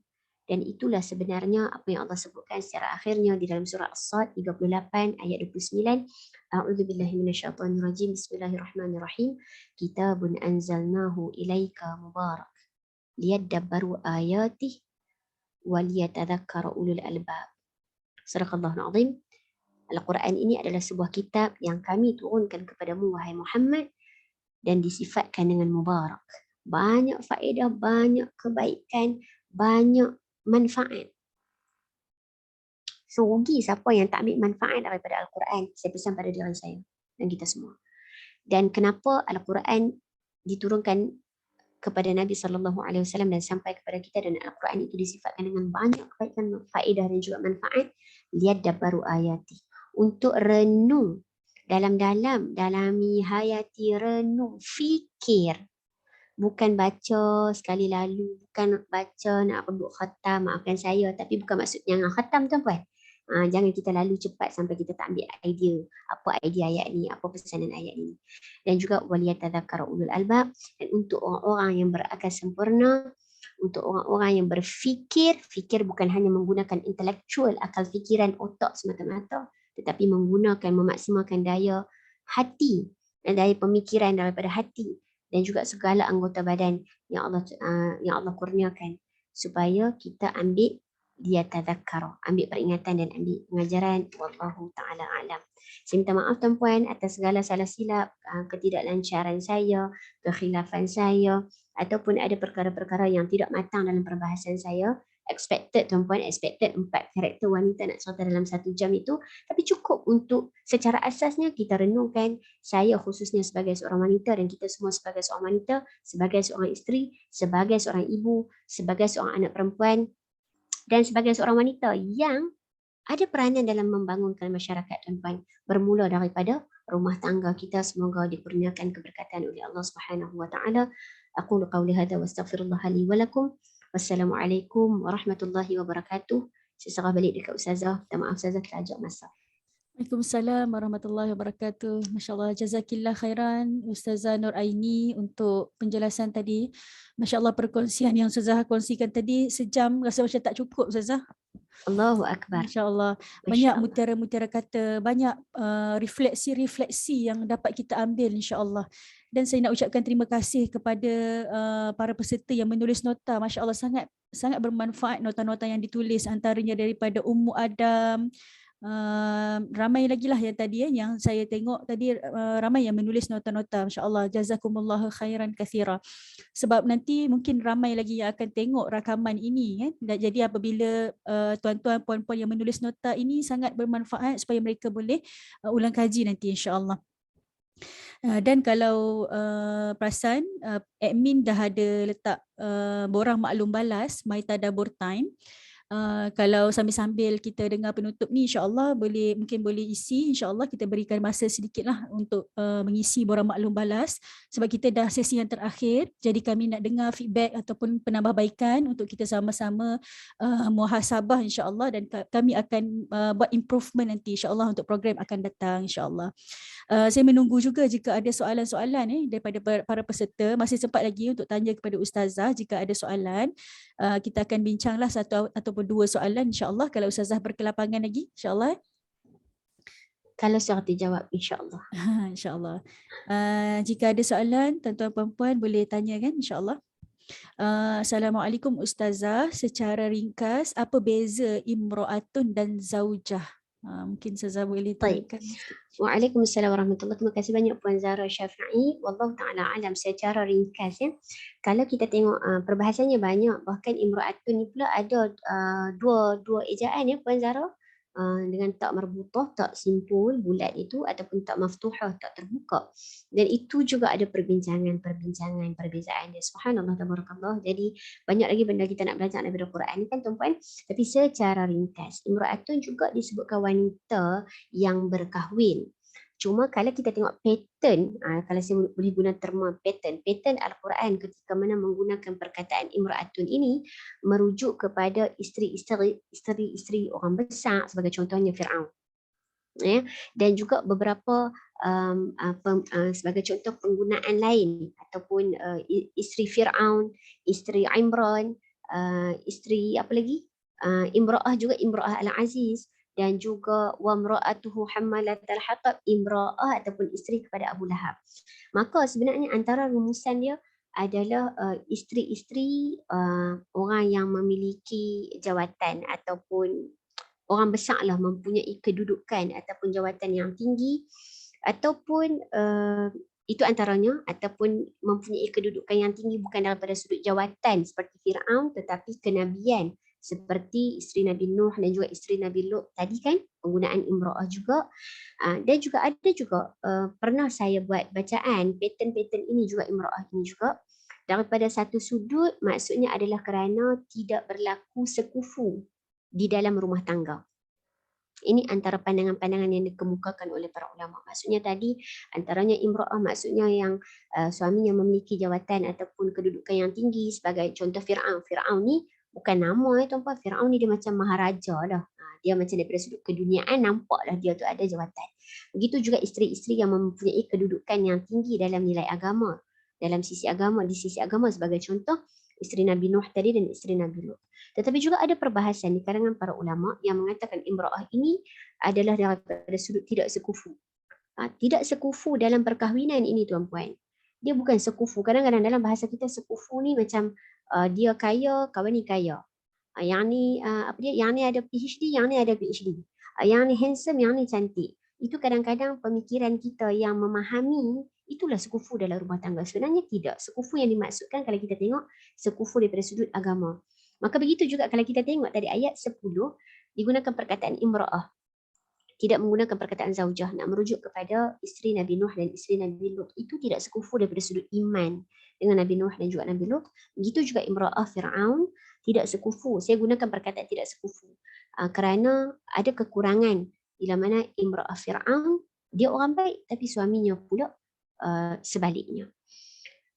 Dan itulah sebenarnya apa yang Allah sebutkan secara akhirnya di dalam surah As-Sad 38 ayat 29. A'udzubillahi minasyaitonirrajim. Bismillahirrahmanirrahim. Kitabun anzalnahu ilaika mubarak liyadabbaru ayatih waliyatadzakkara ulul albab. Sadaqallahul azim. Al-Quran ini adalah sebuah kitab yang kami turunkan kepadamu wahai Muhammad dan disifatkan dengan mubarak. Banyak faedah, banyak kebaikan, banyak manfaat. So rugi siapa yang tak ambil manfaat daripada Al-Quran. Saya pesan pada diri saya dan kita semua. Dan kenapa Al-Quran diturunkan kepada Nabi SAW dan sampai kepada kita dan Al-Quran itu disifatkan dengan banyak kebaikan, faedah dan juga manfaat. Lihat dabaru ayati. Untuk renung dalami hayati, renung, fikir. Bukan baca sekali lalu, bukan baca nak rebut khatam, maafkan saya, tapi bukan maksudnya nak khatam tuan-puan. Jangan kita lalu cepat sampai kita tak ambil idea, apa idea ayat ni, apa pesanan ayat ni. Dan juga waliyatadzakkara ulul albab, dan untuk orang-orang yang berakal sempurna, untuk orang-orang yang berfikir, fikir bukan hanya menggunakan intelektual, akal fikiran, otak semata-mata, tetapi menggunakan, memaksimalkan daya hati dan daya pemikiran daripada hati dan juga segala anggota badan yang Allah kurniakan supaya kita ambil dia tadzakkar, ambil peringatan dan ambil pengajaran. Wallahu taala alam. Saya minta maaf tuan-puan atas segala salah silap, ketidaklancaran saya, kekhilafan saya ataupun ada perkara-perkara yang tidak matang dalam perbahasan saya. Expected tuan-puan, expected 4 karakter wanita nak cerita dalam 1 jam itu, tapi cukup untuk secara asasnya kita renungkan, saya khususnya sebagai seorang wanita dan kita semua sebagai seorang wanita, sebagai seorang isteri, sebagai seorang ibu, sebagai seorang anak perempuan dan sebagai seorang wanita yang ada peranan dalam membangunkan masyarakat tuan-puan, bermula daripada rumah tangga kita. Semoga dikurniakan keberkatan oleh Allah Subhanahu wa taala. Aqulu qawli hadza wa astaghfirullah li wa lakum. Wassalamualaikum warahmatullahi wabarakatuh. Saya serah balik dekat Ustazah. Minta maaf Ustazah terajak masa. Waalaikumsalam warahmatullahi wabarakatuh. Masya Allah, jazakillah khairan Ustazah Nur Aini untuk penjelasan tadi. Masya Allah, perkongsian yang Ustazah kongsikan tadi sejam rasa macam tak cukup Ustazah. Allahu Akbar. Masya Allah, banyak mutiara-mutiara kata, banyak refleksi-refleksi yang dapat kita ambil insya Allah. Dan saya nak ucapkan terima kasih kepada para peserta yang menulis nota. Masya Allah, sangat bermanfaat nota-nota yang ditulis, antaranya daripada Ummu Adam. Ramai lagi lah yang tadi yang saya tengok tadi, ramai yang menulis nota-nota. Masya-Allah, jazakumullah khairan katsira. Sebab nanti mungkin ramai lagi yang akan tengok rakaman ini kan. Jadi apabila tuan-tuan puan-puan yang menulis nota ini sangat bermanfaat supaya mereka boleh ulang kaji nanti insya-Allah. Dan kalau perasan admin dah ada letak borang maklum balas My Tadabbur Time. Kalau sambil-sambil kita dengar penutup ni, insyaAllah mungkin boleh isi, insyaAllah kita berikan masa sedikit lah untuk mengisi borang maklum balas, sebab kita dah sesi yang terakhir. Jadi kami nak dengar feedback ataupun penambahbaikan untuk kita sama-sama muhasabah insyaAllah, dan kami akan buat improvement nanti insyaAllah untuk program akan datang insyaAllah. Saya menunggu juga jika ada soalan-soalan daripada para peserta. Masih sempat lagi untuk tanya kepada Ustazah jika ada soalan. Kita akan bincanglah satu ataupun dua soalan insyaAllah kalau Ustazah berkelapangan lagi insyaAllah. Kalau sudah dijawab insyaAllah. InsyaAllah. Jika ada soalan, tuan-tuan puan-puan boleh tanya kan insyaAllah. Assalamualaikum Ustazah, secara ringkas apa beza imro'atun dan zaujah? Mungkin Ustazah boleh terangkan. Waalaikumsalam warahmatullahi. Terima kasih banyak Puan Zahra Syafi'i. Wallahu ta'ala alam, secara ringkas ya. Kalau kita tengok perbahasannya banyak, bahkan imra'atun ni pula ada dua ejaan ya Puan Zahra. Dengan tak marbutah, tak simpul, bulat itu, ataupun tak maftuhah, tak terbuka. Dan itu juga ada perbincangan, perbezaan dia. Subhanallah, tabarakallah. Jadi banyak lagi benda kita nak belajar daripada Quran ni kan tuan-puan. Tapi secara ringkas, imra'atun juga disebutkan wanita yang berkahwin. Cuma kalau kita tengok pattern, kalau saya boleh guna terma pattern Al-Quran ketika mana menggunakan perkataan imra'atun ini merujuk kepada isteri orang besar, sebagai contohnya Fir'aun. Ya, dan juga beberapa sebagai contoh penggunaan lain ataupun isteri Fir'aun, isteri Imran, isteri apa lagi? Imra'ah juga, Imra'ah Al-Aziz, dan juga wa mra'atuhu hammalatal hatab, imra'ah ataupun isteri kepada Abu Lahab. Maka sebenarnya antara rumusan dia adalah isteri-isteri orang yang memiliki jawatan ataupun orang besar lah, mempunyai kedudukan ataupun jawatan yang tinggi, ataupun itu antaranya, ataupun mempunyai kedudukan yang tinggi bukan daripada sudut jawatan seperti Fir'aun, tetapi kenabian seperti isteri Nabi Nuh dan juga isteri Nabi Lut tadi kan, penggunaan imra'ah juga. Dan juga ada juga pernah saya buat bacaan pattern ini juga, imra'ah ini juga daripada satu sudut, maksudnya adalah kerana tidak berlaku sekufu di dalam rumah tangga. Ini antara pandangan-pandangan yang dikemukakan oleh para ulama. Maksudnya tadi antaranya imra'ah maksudnya yang suaminya memiliki jawatan ataupun kedudukan yang tinggi, sebagai contoh Fir'aun. Fir'aun ni bukan nama tuan-puan. Fir'aun ni dia macam maharaja dah. Dia macam daripada sudut keduniaan nampaklah dia tu ada jawatan. Begitu juga isteri-isteri yang mempunyai kedudukan yang tinggi dalam nilai agama, dalam sisi agama, di sisi agama, sebagai contoh isteri Nabi Nuh tadi dan isteri Nabi Lut. Tetapi juga ada perbahasan di kalangan para ulama yang mengatakan imra'ah ini adalah daripada sudut tidak sekufu. Tidak sekufu dalam perkahwinan ini tuan-puan. Dia bukan sekufu. Kadang-kadang dalam bahasa kita sekufu ni macam dia kaya, kawan ni kaya. Yang ni yang ni ada PhD, yang ni ada PhD. Yang ni handsome, yang ni cantik. Itu kadang-kadang pemikiran kita yang memahami itulah sekufu dalam rumah tangga. Sebenarnya tidak. Sekufu yang dimaksudkan kalau kita tengok sekufu daripada sudut agama. Maka begitu juga kalau kita tengok tadi ayat 10 digunakan perkataan imra'ah. Tidak menggunakan perkataan zaujah, nak merujuk kepada isteri Nabi Nuh dan isteri Nabi Lut. Itu tidak sekufu daripada sudut iman dengan Nabi Nuh dan juga Nabi Lut. Begitu juga imra'ah Fir'aun tidak sekufu. Saya gunakan perkataan tidak sekufu kerana ada kekurangan bila mana imra'ah Fir'aun dia orang baik tapi suaminya pula sebaliknya.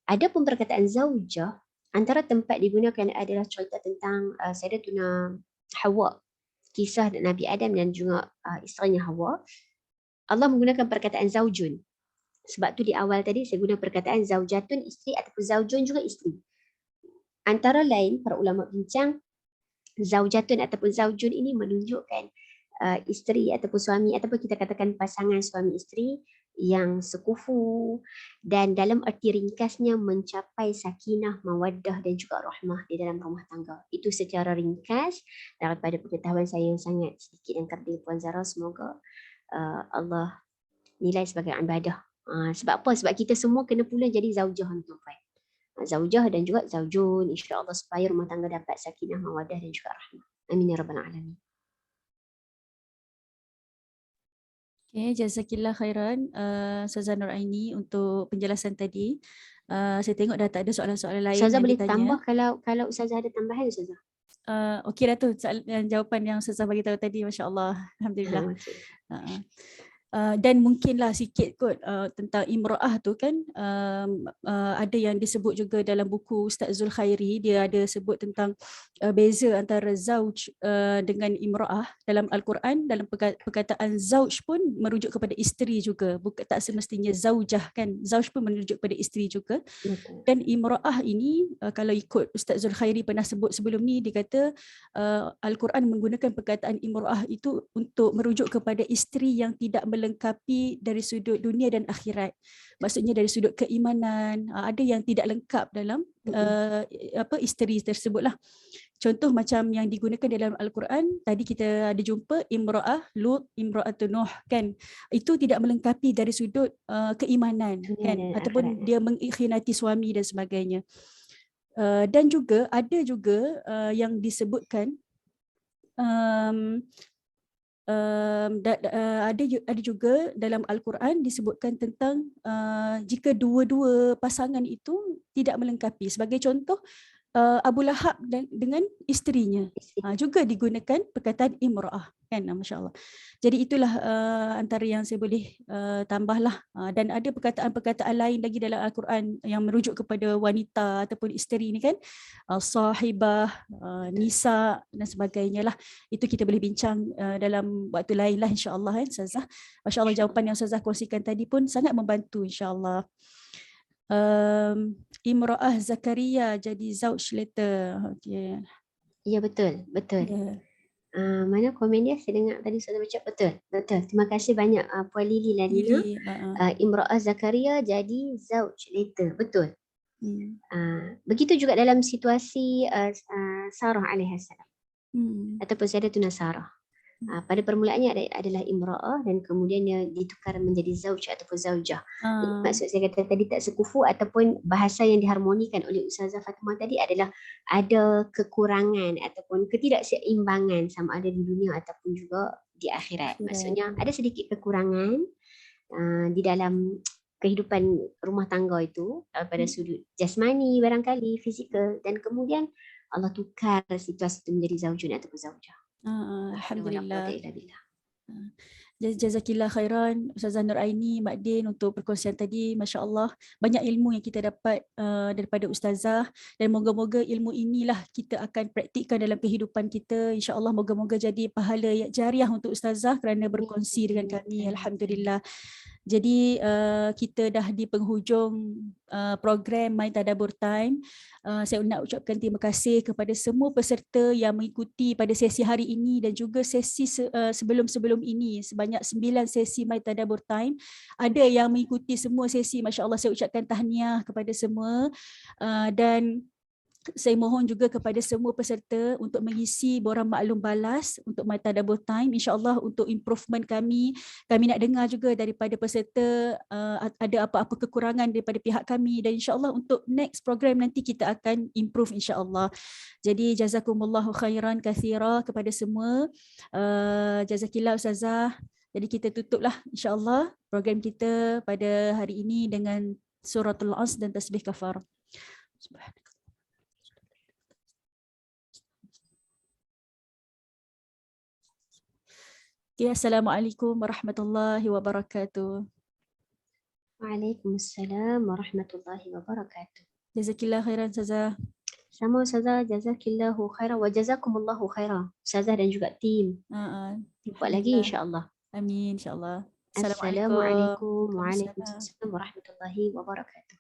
Adapun perkataan zaujah, antara tempat digunakan adalah cerita tentang Sayyidatuna Hawa, kisah Nabi Adam dan juga isterinya Hawa. Allah menggunakan perkataan zaujun. Sebab tu di awal tadi saya guna perkataan zaujatun, isteri, ataupun zaujun juga isteri. Antara lain para ulama bincang, zaujatun ataupun zaujun ini menunjukkan isteri ataupun suami, ataupun kita katakan pasangan suami isteri yang sekufu, dan dalam erti ringkasnya mencapai sakinah, mawaddah dan juga rahmah di dalam rumah tangga. Itu secara ringkas daripada pengetahuan saya yang sangat sedikit dan kerdil Puan Zahra. Semoga Allah nilai sebagai ibadah. Sebab apa? Sebab kita semua kena pula jadi zaujah tuan-tuan. Zaujah dan juga zaujun, insya-Allah, supaya rumah tangga dapat sakinah, mawaddah dan juga rahmah. Amin ya rabbal alamin. Okay, jazakillah khairan Ustazah Nuraini untuk penjelasan tadi. Saya tengok dah tak ada soalan-soalan lain Ustazah yang boleh ditanya. tambah kalau Ustazah ada tambahan Ustazah. Okey dah tu jawapan yang Ustazah bagi tahu tadi, masya-Allah. Alhamdulillah. Okay. Dan mungkinlah sikit kot tentang imra'ah tu kan, ada yang disebut juga dalam buku Ustaz Zulkhairi, dia ada sebut tentang beza antara zauj dengan imra'ah dalam Al-Quran. Dalam perkataan zauj pun merujuk kepada isteri juga, bukan tak semestinya zaujah kan, zauj pun merujuk kepada isteri juga. Betul. Dan imra'ah ini kalau ikut Ustaz Zulkhairi pernah sebut sebelum ni, dia kata Al-Quran menggunakan perkataan imra'ah itu untuk merujuk kepada isteri yang tidak melengkapi dari sudut dunia dan akhirat. Maksudnya dari sudut keimanan, ada yang tidak lengkap dalam isteri tersebutlah. Contoh macam yang digunakan dalam Al-Quran, tadi kita ada jumpa imra'ah Lut, imra'atun Nuh kan. Itu tidak melengkapi dari sudut keimanan kan, ataupun dia mengkhianati suami dan sebagainya. Dan juga ada juga yang disebutkan ada juga dalam Al-Quran disebutkan tentang jika dua-dua pasangan itu tidak melengkapi. Sebagai contoh, Abu Lahab dengan isterinya juga digunakan perkataan imra'ah kan, masya-Allah. Jadi itulah antara yang saya boleh tambahlah. Dan ada perkataan-perkataan lain lagi dalam Al-Quran yang merujuk kepada wanita ataupun isteri ni kan, sahibah, nisa dan sebagainya lah. Itu kita boleh bincang dalam waktu lain lah, insya-Allah kan Ustazah. Masya-Allah, jawapan yang Ustazah kongsikan tadi pun sangat membantu, insya-Allah. Imra'ah Zakaria jadi zauj later. Okay. Ya, betul. Yeah. Mana komen dia? Saya dengar tadi Ustazah baca. Betul. Terima kasih banyak Puan Lili Ladina. Imra'ah Zakaria jadi zauj later. Betul. Begitu juga dalam situasi Sarah alaihissalam. Ataupun Sayyidatuna Sarah. Pada permulaannya adalah imra'ah dan kemudian dia ditukar menjadi zauj ataupun zaujah. Maksud saya kata tadi tak sekufu ataupun bahasa yang diharmonikan oleh Ustazah Fatimah tadi adalah ada kekurangan ataupun ketidakseimbangan sama ada di dunia ataupun juga di akhirat. Maksudnya ada sedikit kekurangan di dalam kehidupan rumah tangga itu pada sudut jasmani barangkali, fizikal, dan kemudian Allah tukar situasi itu menjadi zaujun ataupun zaujah. Alhamdulillah. Jazakillah khairan Ustazah Nuraini, Mak Din untuk perkongsian tadi. Masya Allah, banyak ilmu yang kita dapat daripada Ustazah, dan moga-moga ilmu inilah kita akan praktikkan dalam kehidupan kita. Insya Allah moga-moga jadi pahala jariah untuk Ustazah kerana berkongsi dengan kami. Alhamdulillah. Jadi kita dah di penghujung program My Tadabbur Time. Saya nak ucapkan terima kasih kepada semua peserta yang mengikuti pada sesi hari ini dan juga sesi sebelum-sebelum ini. Sebanyak 9 sesi My Tadabbur Time. Ada yang mengikuti semua sesi. Masya Allah, saya ucapkan tahniah kepada semua. Dan saya mohon juga kepada semua peserta untuk mengisi borang maklum balas untuk My Tadabbur Time. InsyaAllah untuk improvement kami nak dengar juga daripada peserta ada apa-apa kekurangan daripada pihak kami, dan insyaAllah untuk next program nanti kita akan improve insyaAllah. Jadi jazakumullahu khairan kathira kepada semua. Jazakillah Ustazah. Jadi kita tutuplah insyaAllah program kita pada hari ini dengan suratul As dan tasbih kafar. Subhanallah. Assalamualaikum warahmatullahi wabarakatuh. Waalaikumsalam warahmatullahi wabarakatuh. Jazakillah khairan Ustazah. Sama Ustazah, jazakillahu khairan wa jazakumullahu khairan. Ustazah dan juga tim. Jumpa lagi insya-Allah. Amin insya-Allah. Assalamualaikum warahmatullahi wabarakatuh.